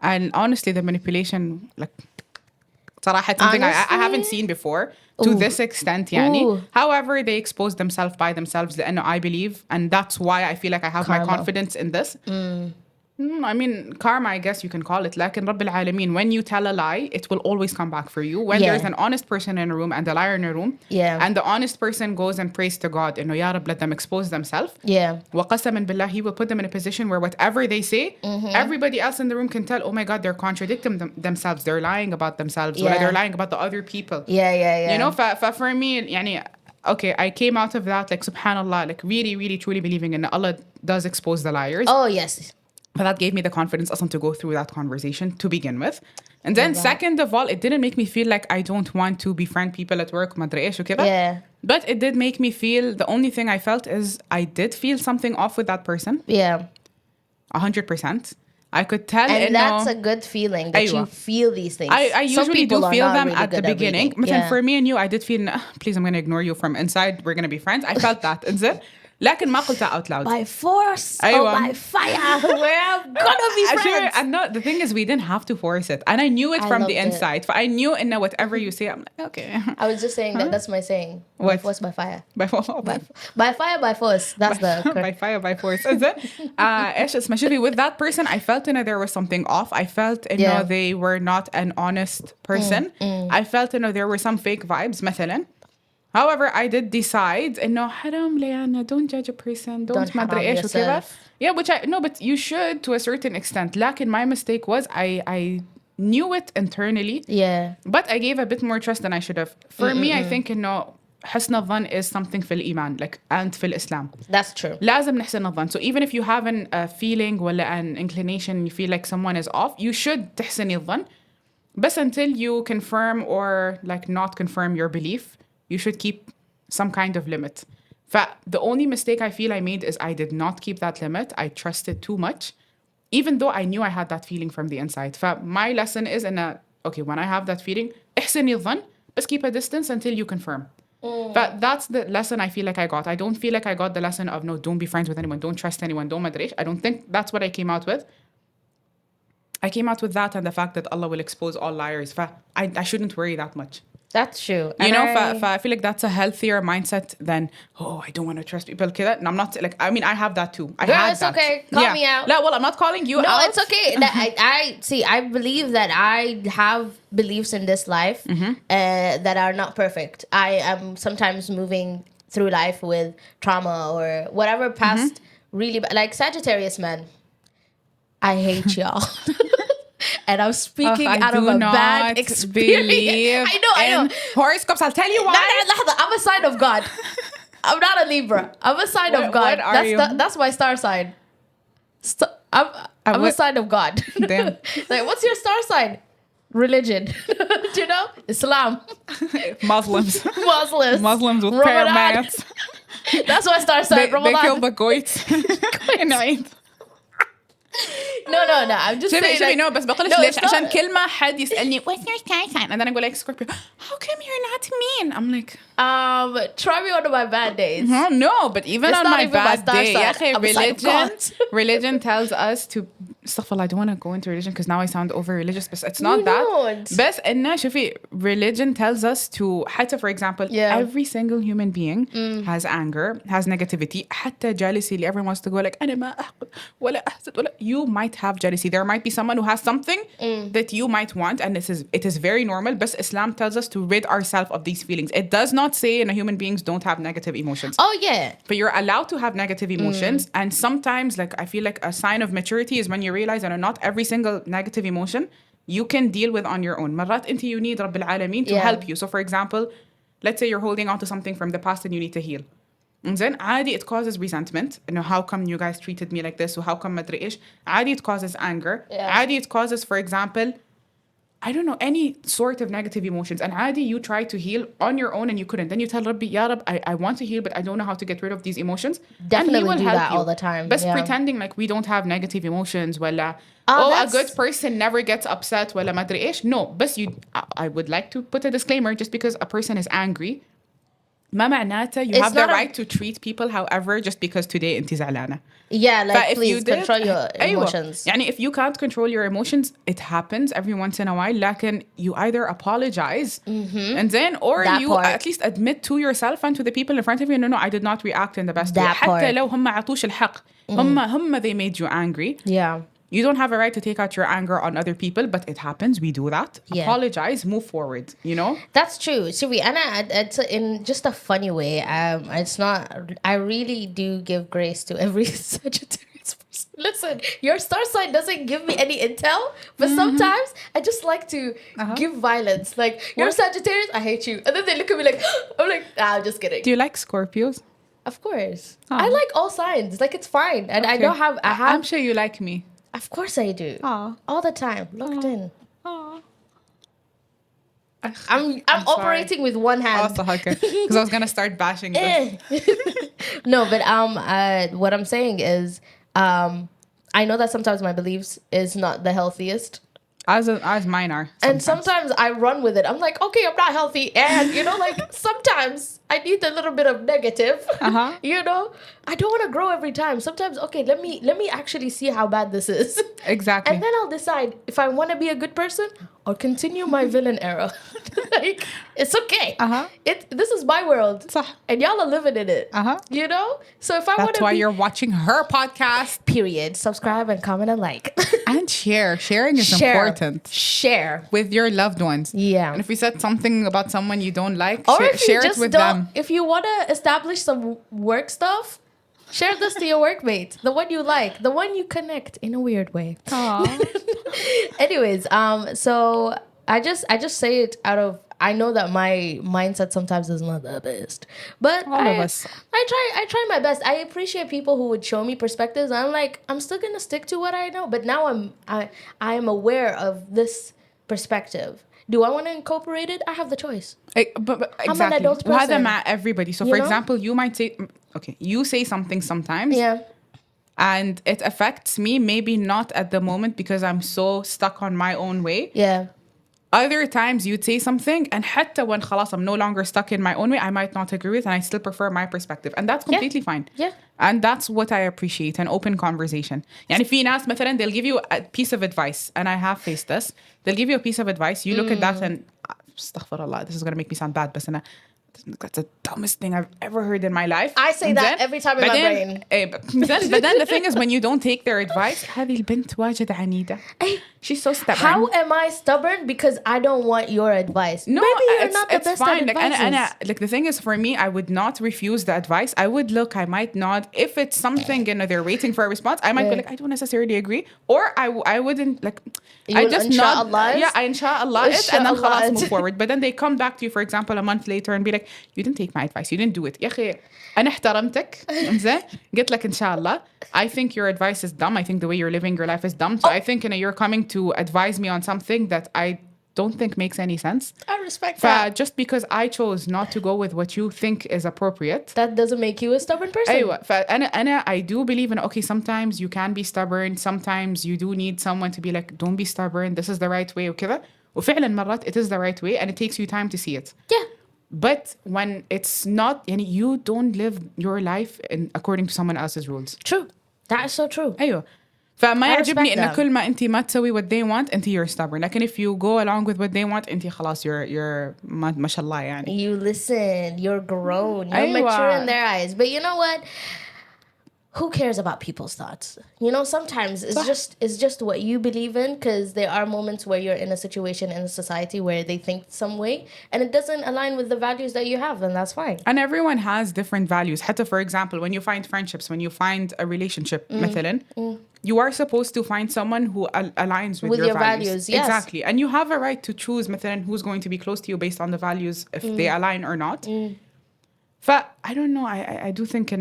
And honestly, the manipulation, like, صراحة, something I haven't seen before to this extent. يعني. However, they exposed themselves by themselves. لأنه I believe, and that's why I feel like I have my confidence in this. I mean, karma, I guess you can call it. لكن رب العالمين, when you tell a lie, it will always come back for you. When there's an honest person in a room and a liar in a room, and the honest person goes and prays to God, إنه يا رب, let them expose themselves. وقسما بالله, He will put them in a position where whatever they say, everybody else in the room can tell, oh my God, they're contradicting themselves. They're lying about themselves. Or they're lying about the other people. Yeah. You know, for me, يعني, okay, I came out of that, like, subhanAllah, like, really, really, truly believing in Allah does expose the liars. Oh, yes. But that gave me the confidence also to go through that conversation to begin with. And then, Right. second of all, it didn't make me feel like I don't want to befriend people at work, madri ايش وكذا. Yeah. But it did make me feel, the only thing I felt is I did feel something off with that person. Yeah. 100%. I could tell. And that's a good feeling that you feel these things. I usually do feel them really at the beginning. Yeah. For me and you, I did feel, please, I'm going to ignore you from inside. We're going to be friends. I felt that. إنزين. لكن ما قلتها out loud. By force أيوة. or by fire, we're gonna be friends. Sure, and no, the thing is, we didn't have to force it. And I knew it from the inside. I knew in whatever you say, I'm like, okay. I was just saying that's my saying. By What? force, by fire. By By fire, by force. That's by fire, by force. Is it? إيش اسمه شوفي, with that person, I felt there was something off. I felt they were not an honest person. I felt there were some fake vibes مثلا. However, I did decide, حرام Liyana, don't judge a person, don't حرام yourself. Yeah, but you should to a certain extent. Like, my mistake was I knew it internally. Yeah. But I gave a bit more trust than I should have. For me, I think حسن الظن is something في الإيمان, like, and في الإسلام. That's true. لازم نحسن الظن. So even if you have a feeling or an inclination, you feel like someone is off, you should تحسني الظن. But until you confirm or like not confirm your belief, you should keep some kind of limit. The only mistake I feel I made is I did not keep that limit. I trusted too much, even though I knew I had that feeling from the inside. My lesson is okay, when I have that feeling, احسني الظن, just keep a distance until you confirm. But that's the lesson I feel like I got. I don't feel like I got the lesson of, no, don't be friends with anyone, don't trust anyone, don't madrish. I don't think that's what I came out with. I came out with that and the fact that Allah will expose all liars. I shouldn't worry that much. That's true. I feel like that's a healthier mindset than, I don't want to trust people. And I'm not like, I mean, I have that too. It's okay. Call me out. No, well, I'm not calling you out. No, it's okay. I believe that I have beliefs in this life that are not perfect. I am sometimes moving through life with trauma or whatever past really, like Sagittarius man. I hate y'all. And I'm speaking out of a bad experience. I know. Horoscopes, I'll tell you why. I'm a sign of God. I'm not a Libra. I'm a sign of God. What are you? That's my star sign. I'm a sign of God. Damn. Like, what's your star sign? Religion. Do you know? Islam. Muslims with Ramadan. prayer mats. That's my star sign. They kill the goats. No. I'm just saying. شوفي no, بس بقولك ليش عشان كل ما حد يسألني what's your star sign and then I go like Scorpio. How come you're not mean? I'm like try me on my bad days. No, but even it's on my bad day, religion tells us to. Astaghfirullah, I don't want to go into religion because now I sound over religious, but it's not that. بس إنه شوفي, religion tells us to, حتى for example, every single human being has anger, has negativity. حتى jealousy, everyone wants to go like أنا ما أحقد ولا أحسد ولا. You might have jealousy. There might be someone who has something that you might want, and it is very normal. But Islam tells us to rid ourselves of these feelings. It does not say human beings don't have negative emotions. Oh yeah. But you're allowed to have negative emotions, and sometimes, like, I feel like a sign of maturity is when you realize that not every single negative emotion you can deal with on your own. مرات انت you need رب العالمين to help you. So for example, let's say you're holding on to something from the past and you need to heal. And then عادي it causes resentment. How come you guys treated me like this? Or how come مدري إيش? عادي it causes anger. عادي it causes, for example, I don't know, any sort of negative emotions. And عادي you try to heal on your own and you couldn't. Then you tell Rabbi, Ya Rab, I want to heal, but I don't know how to get rid of these emotions. Definitely and he will do help that you. all the time. But pretending like we don't have negative emotions. A good person never gets upset. مدري إيش. No, but I would like to put a disclaimer, just because a person is angry, ما معناته you have the right to treat people however just because today انت زعلانة. Yeah, like please control your emotions. يعني if you can't control your emotions, it happens every once in a while. لكن you either apologize and then, or you at least admit to yourself and to the people in front of you, no, I did not react in the best way. حتى لو هم عطوش الحق. هم they made you angry. Yeah. You don't have a right to take out your anger on other people, but it happens. We do that. Yeah. Apologize, move forward, That's true. So it's in just a funny way. It's not, I really do give grace to every Sagittarius person. Listen, your star sign doesn't give me any intel, but sometimes I just like to give violence. Like, you're Sagittarius, I hate you. And then they look at me like, I'm like, I'm just kidding. Do you like Scorpios? Of course. Oh. I like all signs. Like, it's fine. And I don't have... I'm sure you like me. Of course I do. Oh. All the time. Locked in. Oh. I'm operating with one hand. Because I was gonna start bashing this. No, but what I'm saying is, I know that sometimes my beliefs is not the healthiest. As mine are. And sometimes I run with it. I'm like, okay, I'm not healthy. And, like, sometimes I need a little bit of negative. Uh-huh. I don't want to grow every time. Sometimes, okay, let me actually see how bad this is. Exactly. And then I'll decide if I want to be a good person or continue my villain era. Like, it's okay. Uh-huh. This is my world. صح. And y'all are living in it. Uh-huh. So if I want to That's why you're watching her podcast. Period. Subscribe and comment and like. And share. Sharing is important. Share. With your loved ones. Yeah. And if we said something about someone you don't like, Or if share you it just with don't, them. if you want to establish some work stuff, share this to your workmate, the one you like, the one you connect in a weird way. Anyways, so I just say it out of, I know that my mindset sometimes is not the best, but All of us. I try my best. I appreciate people who would show me perspectives. I'm like, I'm still gonna stick to what I know, but now I am aware of this perspective. Do I want to incorporate it? I have the choice. But I'm an exactly. adult person. وهذا everybody. So, for example, you might say, okay, you say something sometimes. Yeah. And it affects me, maybe not at the moment because I'm so stuck on my own way. Yeah. Other times you'd say something and حتى when خلاص I'm no longer stuck in my own way, I might not agree with and I still prefer my perspective. And that's completely fine. Yeah. And that's what I appreciate, an open conversation. يعني في ناس مثلا they'll give you a piece of advice and I have faced this. They'll give you a piece of advice. You look at that and astaghfirullah, this is going to make me sound bad, but that's the dumbest thing I've ever heard in my life. I say And that then, every time in my brain. But then the thing is, when you don't take their advice, هذه البنت واجد عنيدة. She's so stubborn. How am I stubborn? Because I don't want your advice. No, maybe you're not the it's best fine. at Like, advices. like the thing is, for me, I would not refuse the advice. I would look. I might not. If it's something, they're waiting for a response, I might be like, I don't necessarily agree, or I wouldn't like. You I will just not. inshallah. Yeah, I inshallah it, and then Inshallah خلاص it. move forward. But then they come back to you, for example, a month later, and be like, you didn't take my advice. You didn't do it. يا أخي أنا احترمتك. إنزين قلت لك inshallah. I think your advice is dumb. I think the way you're living your life is dumb. So I think you're coming to advise me on something that I don't think makes any sense. I respect that. Just because I chose not to go with what you think is appropriate. That doesn't make you a stubborn person. أيوة. فأنا I do believe in, okay, sometimes you can be stubborn. Sometimes you do need someone to be like, don't be stubborn. This is the right way وكذا. وفعلا مرات it is the right way and it takes you time to see it. Yeah. But when it's not, you don't live your life according to someone else's rules. True. That is so true. أيوة. فما يعجبني إن them. كل ما أنت ما تسوي what they want أنت you're stubborn. لكن if you go along with what they want أنت خلاص you're ما شاء الله يعني. You listen. You're grown. You're أيوة. mature in their eyes. But you know what? Who cares about people's thoughts? Sometimes it's just what you believe in, because there are moments where you're in a situation in a society where they think some way and it doesn't align with the values that you have, and that's fine. And everyone has different values. حتى for example, when you find friendships, when you find a relationship مثلا, you are supposed to find someone who aligns with your values. Yes. Exactly. And you have a right to choose مثلا who's going to be close to you based on the values, if they align or not. I don't know. I do think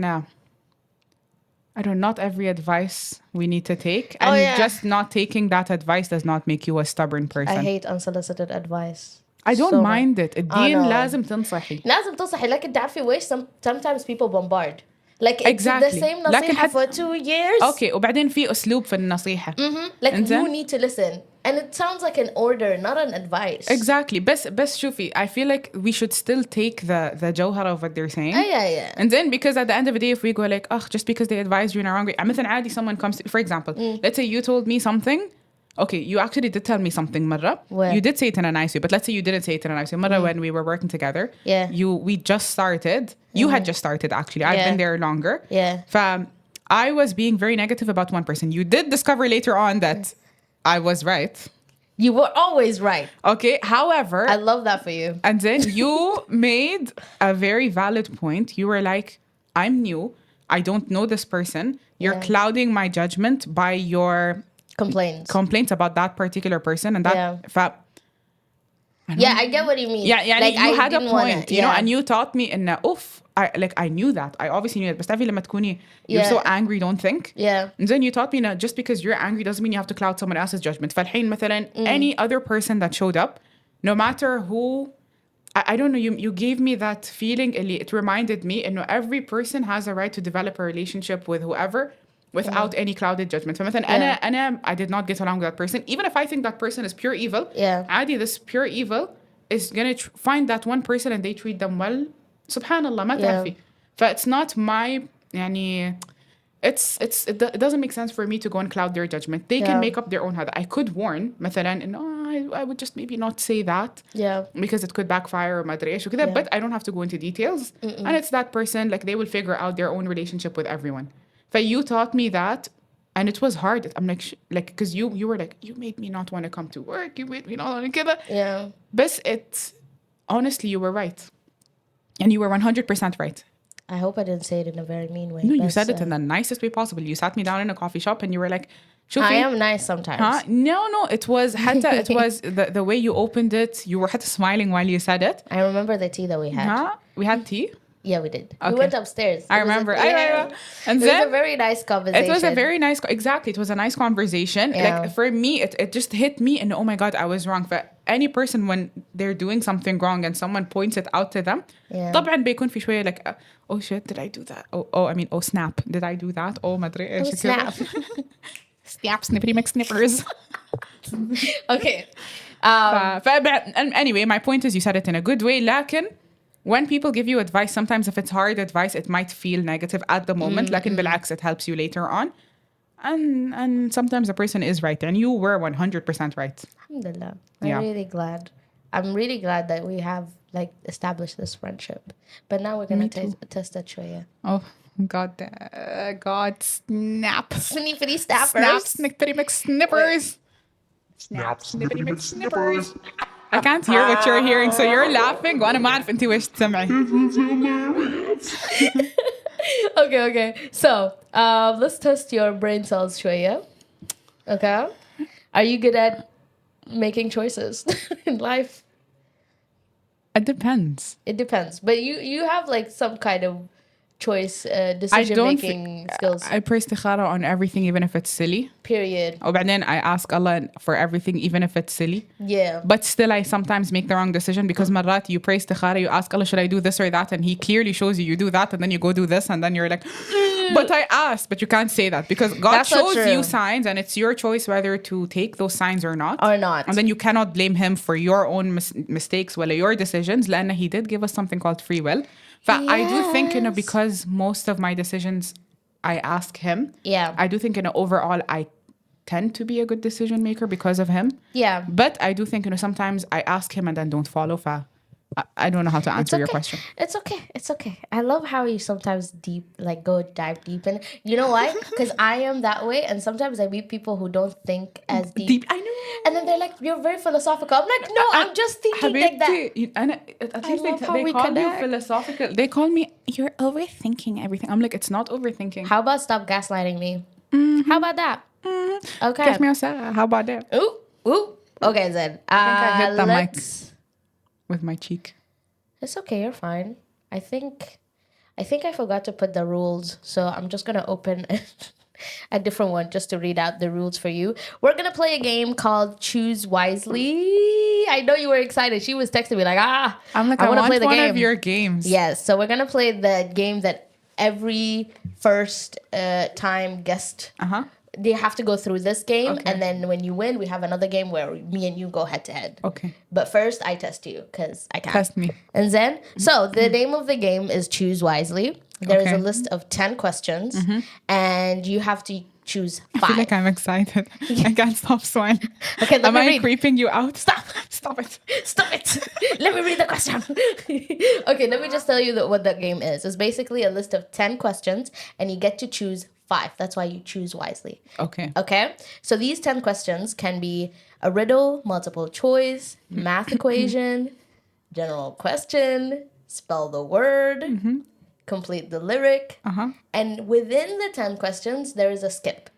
not every advice we need to take. And just not taking that advice does not make you a stubborn person. I hate unsolicited advice. I don't mind it. الدين no. لازم تنصحي. لازم تنصحي. لكن تعرفي ويش sometimes people bombard. Like it's Exactly. the same لكن نصيحة for 2 years. Okay, وبعدين في أسلوب في النصيحة. Like And you then- need to listen. And it sounds like an order, not an advice. Exactly. بس شوفي, I feel like we should still take the جوهرة of what they're saying. Yeah. And then because at the end of the day, if we go like, just because they advise you in a wrong way. مثلا عادي someone comes to, for example, let's say you told me something. Okay, you actually did tell me something مرة. Where? You did say it in a nice way, but let's say you didn't say it in a nice way. مرة when we were working together. Yeah. We just started. You had just started actually. I've Yeah. been there longer. Yeah. I was being very negative about one person. You did discover later on that I was right. You were always right. Okay, however, I love that for you. and then you made a very valid point. You were like, I'm new. I don't know this person. You're Yeah. clouding my judgment by your Complaints. complaints about that particular person. And that, Yeah, I get what you mean. Yeah, yeah. Like, You had a didn't point, you know, yeah. and you taught me in I knew that. I obviously knew it. But تعرفي لما تكوني you're Yeah. so angry, don't think. Yeah. And then you taught me that just because you're angry doesn't mean you have to cloud someone else's judgment. فالحين مثلا any other person that showed up, no matter who, I don't know, you gave me that feeling. It reminded me, every person has a right to develop a relationship with whoever without any clouded judgment. فمثلا I did not get along with that person. Even if I think that person is pure evil, عادي, this pure evil is gonna find that one person and they treat them well. Subhanallah, ما تعرفي. It's not my يعني it doesn't make sense for me to go and cloud their judgment. They can make up their own هذا. I could warn مثلا I would just maybe not say that because it could backfire or ما أدري إيش وكذا, but I don't have to go into details. And it's that person, like they will figure out their own relationship with everyone. But you taught me that, and it was hard. I'm like because you were like, you made me not want to come to work, you made me not want to كذا. But honestly, you were right. And you were 100% right. I hope I didn't say it in a very mean way. No, you said it in the nicest way possible. You sat me down in a coffee shop and you were like, I am nice sometimes. Huh? No, it was the way you opened it. You were smiling while you said it. I remember the tea that we had. We had tea? Yeah, we did. Okay. We went upstairs. I remember. And it was a very nice conversation. It was a very nice, exactly. It was a nice conversation. Yeah. Like for me, it just hit me and oh my God, I was wrong. For any person when they're doing something wrong and someone points it out to them, طبعا بيكون في شوية like, oh shit, did I do that? Oh snap, did I do that? Oh ما أدري إيش snap. Snap, snippity McSnippers. Okay. Anyway, my point is you said it in a good way. لكن when people give you advice, sometimes if it's hard advice, it might feel negative at the moment. لكن بالعكس, it helps you later on. And sometimes a person is right. And you were 100% right. Alhamdulillah. I'm really glad that we have like established this friendship. But now we're going to test that shoya. Oh, God, snap. Snippity snappers. Snap, snippity McSnippers. Snap, snippity McSnippers. I can't hear what you're hearing, so you're laughing وأنا ما أعرف أنتي وش تسمعي. Okay. So, let's test your brain cells, shoya. Okay? Are you good at making choices in life? It depends. But you have like some kind of choice, decision-making skills. I pray istikhara on everything, even if it's silly. Period. وبعدين I ask Allah for everything, even if it's silly. Yeah. But still, I sometimes make the wrong decision because مرات you pray istikhara, you ask Allah, should I do this or that? And He clearly shows you do that, and then you go do this, and then you're like, but I asked, but you can't say that because God shows you signs, and it's your choice whether to take those signs or not. And then you cannot blame Him for your own mistakes, well, your decisions. لأن He did give us something called free will. But I do think, because most of my decisions, I ask Him. Yeah. I do think, overall, I tend to be a good decision maker because of Him. Yeah. But I do think, sometimes I ask Him and then don't follow. I don't know how to answer your question. It's okay. I love how you sometimes dive deep in. You know why? Because I am that way, and sometimes I meet people who don't think as deep. I know. And then they're like, "You're very philosophical." I'm like, "No, I'm just thinking like that." At least they call you philosophical. They call me, "You're overthinking everything." I'm like, it's not overthinking. How about stop gaslighting me? How about that? Okay. Give me a second. How about that? Ooh. Okay, then. I think I hit the mic with my cheek. It's okay, you're fine. I think I forgot to put the rules, so I'm just gonna open a different one just to read out the rules for you. We're gonna play a game called Choose Wisely. I know you were excited. She was texting me like, I'm like, I want to play the game. One of your games. Yes, so we're gonna play the game that every first time guest they have to go through this game, and then when you win, we have another game where me and you go head to head. Okay. But first, I test you because I can. Test me. And then, so the name of the game is Choose Wisely. There is a list of 10 questions, and you have to choose 5. I feel like I'm excited. I can't stop smiling. Okay, Am I creeping you out? Stop it. Let me read the question. Okay, let me just tell you what that game is. It's basically a list of 10 questions, and you get to choose 5. That's why you choose wisely. Okay. So these 10 questions can be a riddle, multiple choice, math equation, general question, spell the word, complete the lyric. And within the 10 questions, there is a skip.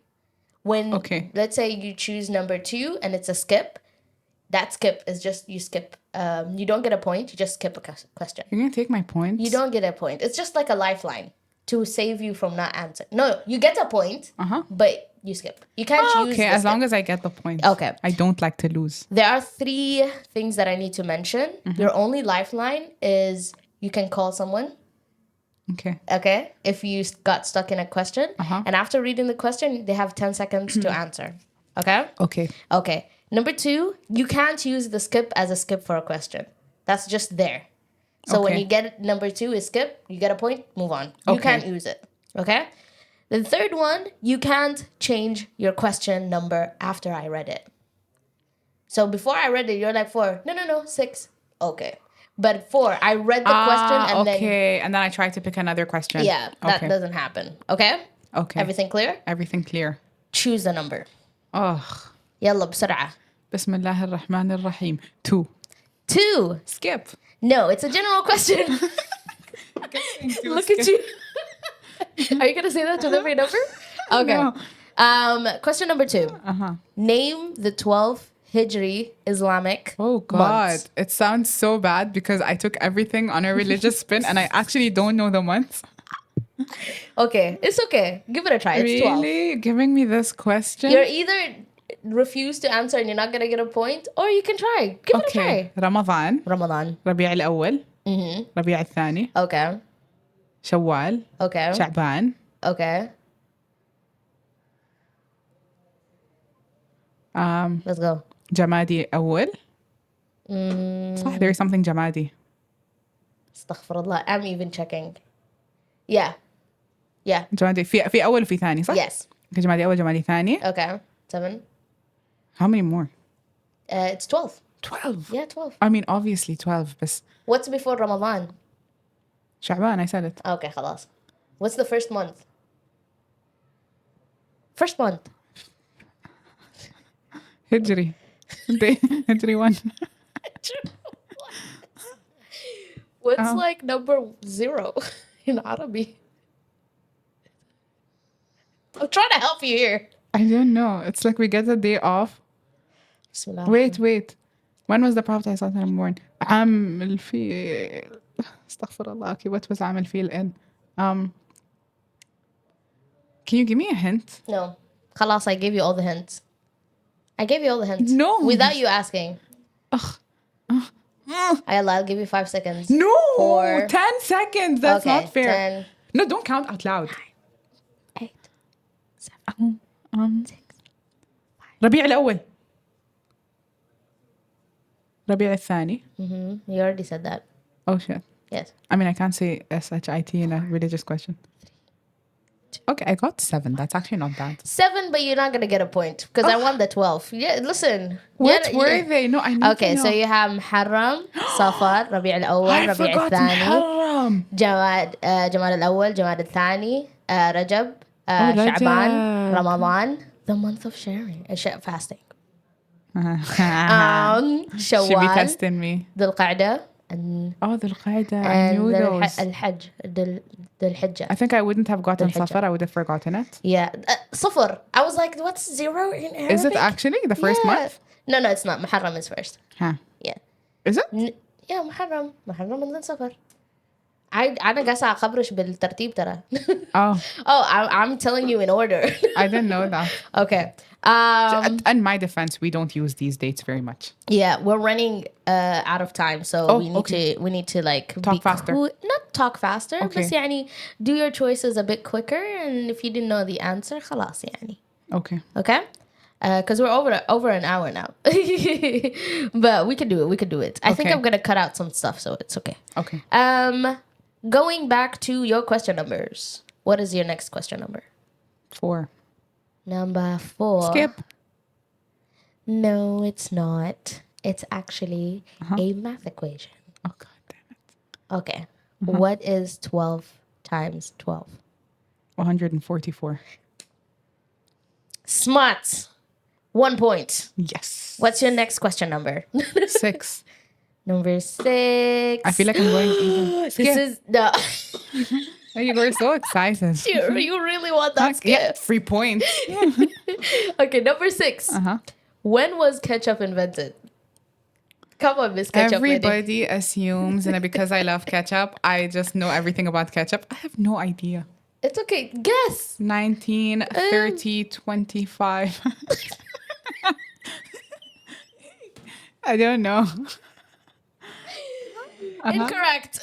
When, let's say you choose number 2 and it's a skip, That skip is just you skip. You don't get a point. You just skip a question. You're gonna take my points? You don't get a point. It's just like a lifeline to save you from not answering. No, you get a point, but you skip. You can't use. Okay, as long as I get the point. Okay. I don't like to lose. There are 3 things that I need to mention. Your only lifeline is you can call someone. Okay. Okay, if you got stuck in a question, and after reading the question, they have 10 seconds to answer. Okay. Okay. Number 2, you can't use the skip as a skip for a question. That's just there. So when Okay. you get number 2 is skip, you get a point, move on. You Okay. can't use it. Okay? The third one, you can't change your question number after I read it. So before I read it, you're like 4. No, 6. Okay. But 4, I read the question and then... Okay, and then I try to pick another question. Yeah, that doesn't happen. Okay? Okay. Everything clear? Everything clear. Choose a number. Oh. يلا بسرعة. بسم الله الرحمن الرحيم. 2. 2. Skip. No, it's a general question. Look at you. Are you going to say that with every number? Okay. No. Question number 2. Name the 12 Hijri Islamic Oh God. months. It sounds so bad because I took everything on a religious spin and I actually don't know the months. Okay, it's okay. Give it a try. It's 12. Really? Giving me this question? You're either refuse to answer and you're not going to get a point, or you can try. Give it a try. رمضان. Ramadan. ربيع الأول. ربيع الثاني. Okay. شوال. Okay. شعبان. Okay. Let's go. جمادي أول. صح, there is something جمادي. Astaghfirullah. I'm even checking. Yeah. جمادي في أول وفي ثاني صح؟ Yes. جمادي أول جمادي ثاني. Okay. 7. How many more? It's 12. 12. Yeah, 12. I mean obviously 12 بس What's before Ramadan? شعبان, I said it. Okay, خلاص. What's the first month? First month. هجري. هجري 1. What's like number 0 in Arabic? I'm trying to help you here. I don't know. It's like we get a day off. Bismillah. Wait. When was the Prophet ﷺ born? عام الفيل. استغفر الله. Okay, what was عام الفيل in? Can you give me a hint? No. خلاص, I gave you all the hints. No. Without you asking. Ugh. I'll give you 5 seconds. No. 4. 10 seconds. That's Okay, not fair. 10. No, don't count out loud. 8. 7. 6. ربيع الأول. ربيع الثاني. You already said that. Oh shit. Yes. I mean, I can't say SHIT in a religious question. Okay, I got 7. That's actually not bad. 7, but you're not going to get a point because I won the 12. Yeah, listen. What were they? No, I need Okay, to know. so you have Muharram, Safar, Rabi' al-Awwal, I Rabi' forgot al-Thani, Muharram. Jamad al-Awwal, Jamad al-Thani, Rajab, Rajab. Sha'ban, Ramadan, the month of sharing, fasting. She be Shawwal, testing me. Dhul Qa'dah, and Oh, the Al-Qaeda. I knew those. Al-Hajj, Dhul Hijjah. I think I wouldn't have gotten Dhul Hijjah. Safar. I would have forgotten it. Yeah, Safar. I was like, what's 0 in Arabic? Is it actually the first month? No, it's not. Muharram is first. Huh. Yeah. Is it? Yeah, محرم and then سفر. أنا قاسة أخبرش بالترتيب ترى. Oh, I'm telling you in order. I didn't know that. Okay. In my defense, we don't use these dates very much. Yeah, we're running out of time, so we need to like Talk faster. Not talk faster, Okay. بس يعني do your choices a bit quicker, and if you didn't know the answer, خلاص يعني. Okay. Okay? Because we're over an hour now. But we can do it. I think Okay. I'm going to cut out some stuff, so it's okay. Okay. Going back to your question numbers. What is your next question number? 4. Number 4. Skip. No, it's not. It's actually a math equation. Oh, God damn it. Okay. What is 12 times 12? 144. Smart. 1 point. Yes. What's your next question number? 6. Number 6. I feel like I'm going even. Skip. This is the... You were so excited. you really want that skip. Yeah, 3 points. Okay, number 6. Uh-huh. When was ketchup invented? Come on, Miss Ketchup Lady. Everybody assumes, and because I love ketchup, I just know everything about ketchup. I have no idea. It's okay. Guess. 19, 30, 25. I don't know. Incorrect.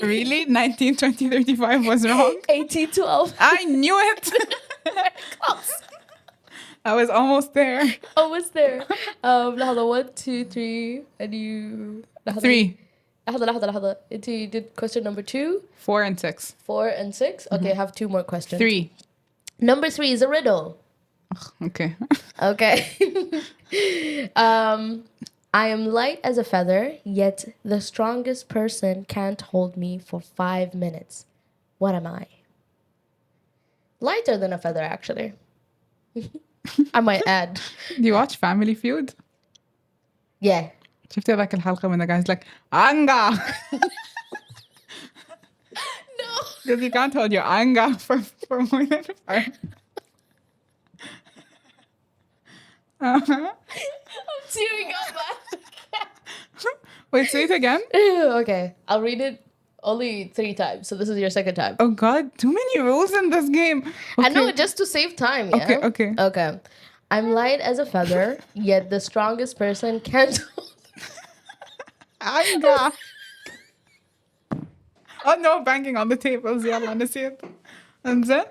Really? 19, 20, 35 was wrong? 18, 12. I knew it. Close. I was almost there. Almost there. لحظة 1, 2, 3 and you 3, لحظة until you did question number 2, 4, and 6. 4 and 6. Okay, I have 2 more questions. 3. Number 3 is a riddle. Okay. Okay. I am light as a feather, yet the strongest person can't hold me for 5 minutes. What am I? Lighter than a feather, actually. I might add. Do you watch Family Feud? Yeah. شفتي ذاك الحلقة when the guy's like, Anga! No. Because you can't hold your anga for more than 5. I'm tearing up, man. Wait, say it again. Okay, I'll read it only 3 times. So this is your second time. Oh God, too many rules in this game. I know, Okay. just to save time. Yeah? Okay. I'm light as a feather, yet the strongest person can't. Anga. Oh no, banging on the tables. يلا نسيت. And then?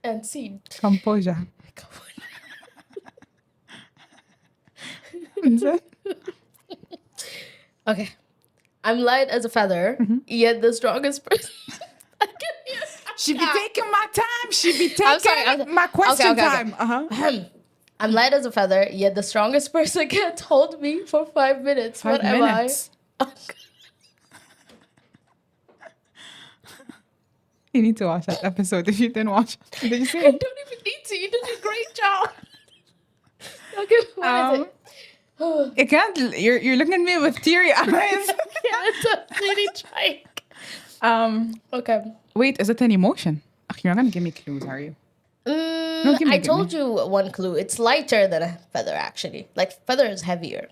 And seed. Composure. And then? Okay. I'm light as a feather, yet the strongest person. She be taking my time. She be I'm taking sorry, my question okay. time. I'm light as a feather, yet the strongest person can't hold me for 5 minutes. 5 what minutes. am I? You need to watch that episode if you didn't watch it. Did you see I it? don't even need to. You did a great job. Okay, what is it? You can't. You're looking at me with teary eyes. Yeah, it's a really trying. Okay. Wait, is it an emotion? Ugh, you're not gonna give me clues, are you? No, give me, I give told me. you one clue. It's lighter than a feather, actually. Like, feather is heavier.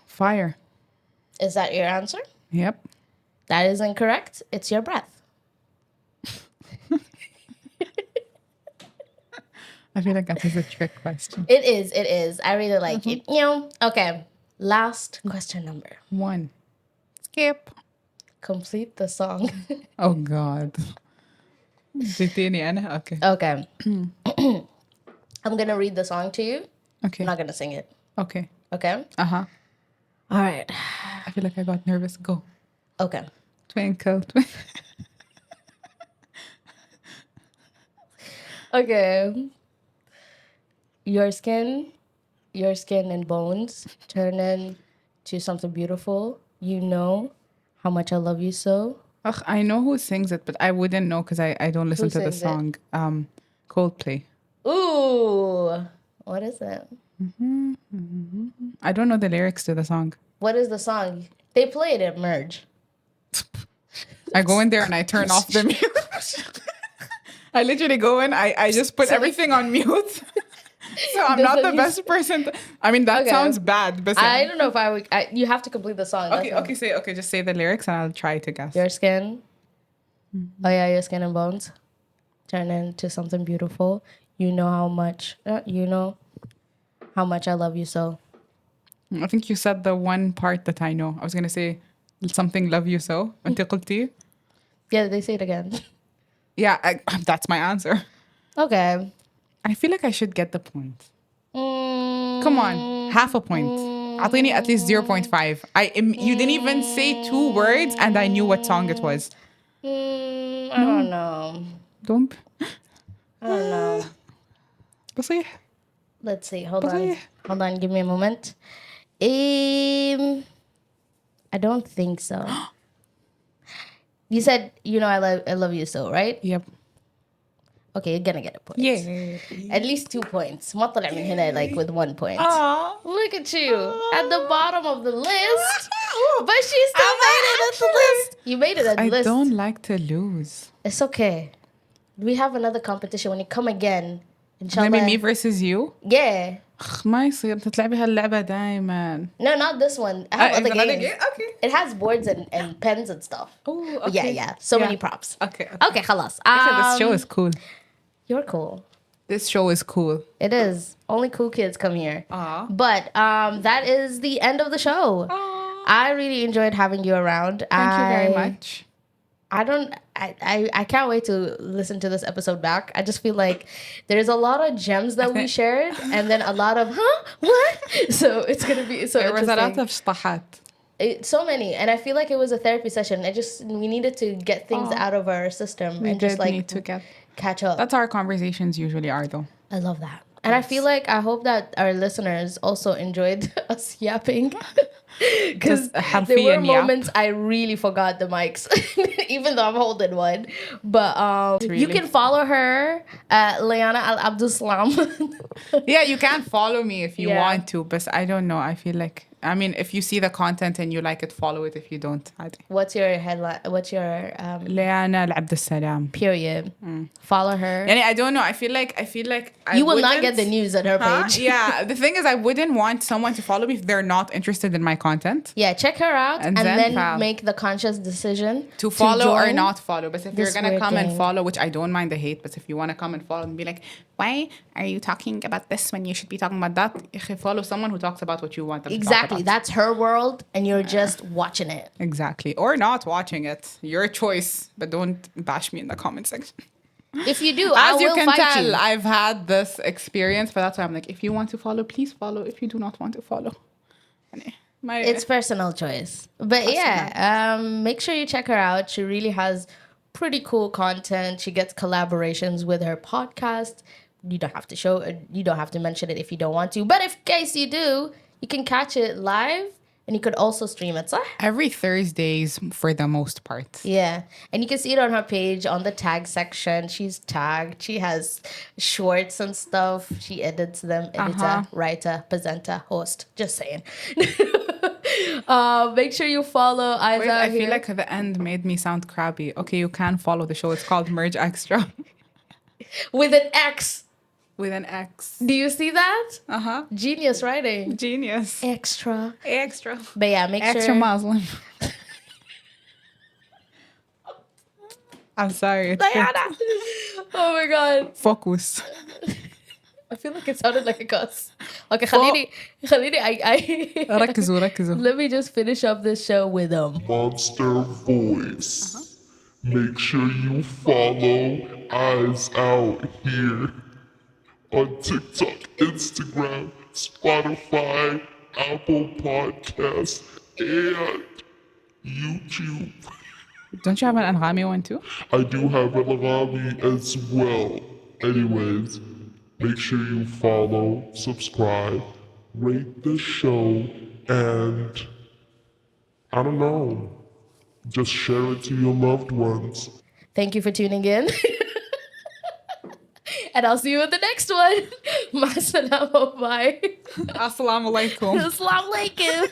Fire. Is that your answer? Yep. That is incorrect. It's your breath. I feel like that is a trick question. It is. It is. I really like it. You know. Okay. Last question number. 1. Skip. Complete the song. Oh God. جيتيني أنا. Okay. Okay. I'm gonna read the song to you. Okay. I'm not gonna sing it. Okay. Okay. All right. I feel like I got nervous. Go. Okay. Twinkle. Okay. Your skin and bones turn into something beautiful. You know how much I love you so. Ugh, I know who sings it, but I wouldn't know because I don't listen Who to the sings it? song. Coldplay. Ooh. What is it? I don't know the lyrics to the song. What is the song? They play it at Merge. I go in there and I turn off the mute. I literally go in, I just put everything on mute. So I'm not the best person. I mean, that Okay. sounds bad, but I don't know if I would. You have to complete the song. Okay, just say the lyrics and I'll try to guess. Your skin. Oh yeah, your skin and bones turn into something beautiful. You know how much. You know how much I love you so. I think you said the one part that I know. I was gonna say something love you so. أنت قلتي? Yeah, they say it again. Yeah, that's my answer. Okay. I feel like I should get the point. Come on, half a point. أعطيني at least 0.5. You didn't even say 2 words and I knew what song it was. I don't know. Don't. I don't know. بصيح. Let's see. Hold on. بصيح. Hold on. Give me a moment. I don't think so. You said, you know, I love you so, right? Yep. Okay, you're gonna get a point. Yeah. At least 2 points. ما طلع من هنا like with 1 point. Aww. Look at you at the bottom of the list, but she still made it at the list. You made it at the I list. don't like to lose. It's okay. we have another competition when you come again. Inshallah. Maybe me versus you. Yeah. ما يصير تلعبي هاللعبة دايما. No, not this one. I have other another games. game? Okay. It has boards and pens and stuff. Oh, But okay. yeah. So many props. Okay. Okay, خلاص. This show is cool. You're cool. This show is cool. It is. Only cool kids come here. Aw. But that is the end of the show. Aw. I really enjoyed having you around. Thank you very much. I can't wait to listen to this episode back. I just feel like there's a lot of gems that we shared and then a lot of what? So it's gonna be so There was a lot interesting. of صطحات. So many, and I feel like it was a therapy session. We needed to get things out of our system and just like need to get. catch up. That's how our conversations usually are, though. I love that. And I feel like I hope that our listeners also enjoyed us yapping. Because there were moments I really forgot the mics, even though I'm holding one. But you can follow her at Liyana Al Abdul Salam. Yeah, you can follow me if you want to, but I don't know. I feel like, I mean, if you see the content and you like it, follow it. If you don't, What's your headline? What's your Liyana Al Abdul Salam. period? Follow her. And I don't know. I feel like you will not get the news on her page. Yeah, the thing is, I wouldn't want someone to follow me if they're not interested in my content. Yeah, check her out and then make the conscious decision to follow or not follow. But if you're this gonna weird come and gang. follow, which I don't mind the hate, but if you want to come and follow and be like, why are you talking about this when you should be talking about that? Follow someone who talks about what you want them to talk Exactly. about. That's her world, and you're just watching it. Exactly. Or not watching it. Your choice. But don't bash me in the comment section. If you do, I As you will can fight tell, you. I've had this experience, but that's why I'm like, if you want to follow, please follow. If you do not want to follow. It's personal choice. But make sure you check her out. She really has pretty cool content. She gets collaborations with her podcast. You don't have to mention it if you don't want to. But in case you do, you can catch it live and you could also stream it. صح? Every Thursdays for the most part. Yeah. And you can see it on her page on the tag section. She's tagged. She has shorts and stuff. She edits them. Editor, writer, presenter, host. Just saying. Make sure you follow Eyes Out I Here. feel like the end made me sound crabby. Okay, you can follow the show. It's called Merge Extra. With an X. With an X. Do you see that? Genius writing. Genius. Extra. Extra. But yeah, make Extra sure. Muslim. I'm sorry. Liyana. Oh my god. Focus. I feel like it sounded like a cuss. Okay, خليني ركزوا. let me just finish up this show with Monster Voice. Make sure you follow Eyes Out Here on TikTok, Instagram, Spotify, Apple Podcasts, and YouTube. Don't you have an Anghami one too? I do have an Agami as well. Anyways, make sure you follow, subscribe, rate the show, and I don't know, just share it to your loved ones. Thank you for tuning in. And I'll see you in the next one. Ma salama, bye. Assalamu alaikum. Assalamu alaikum.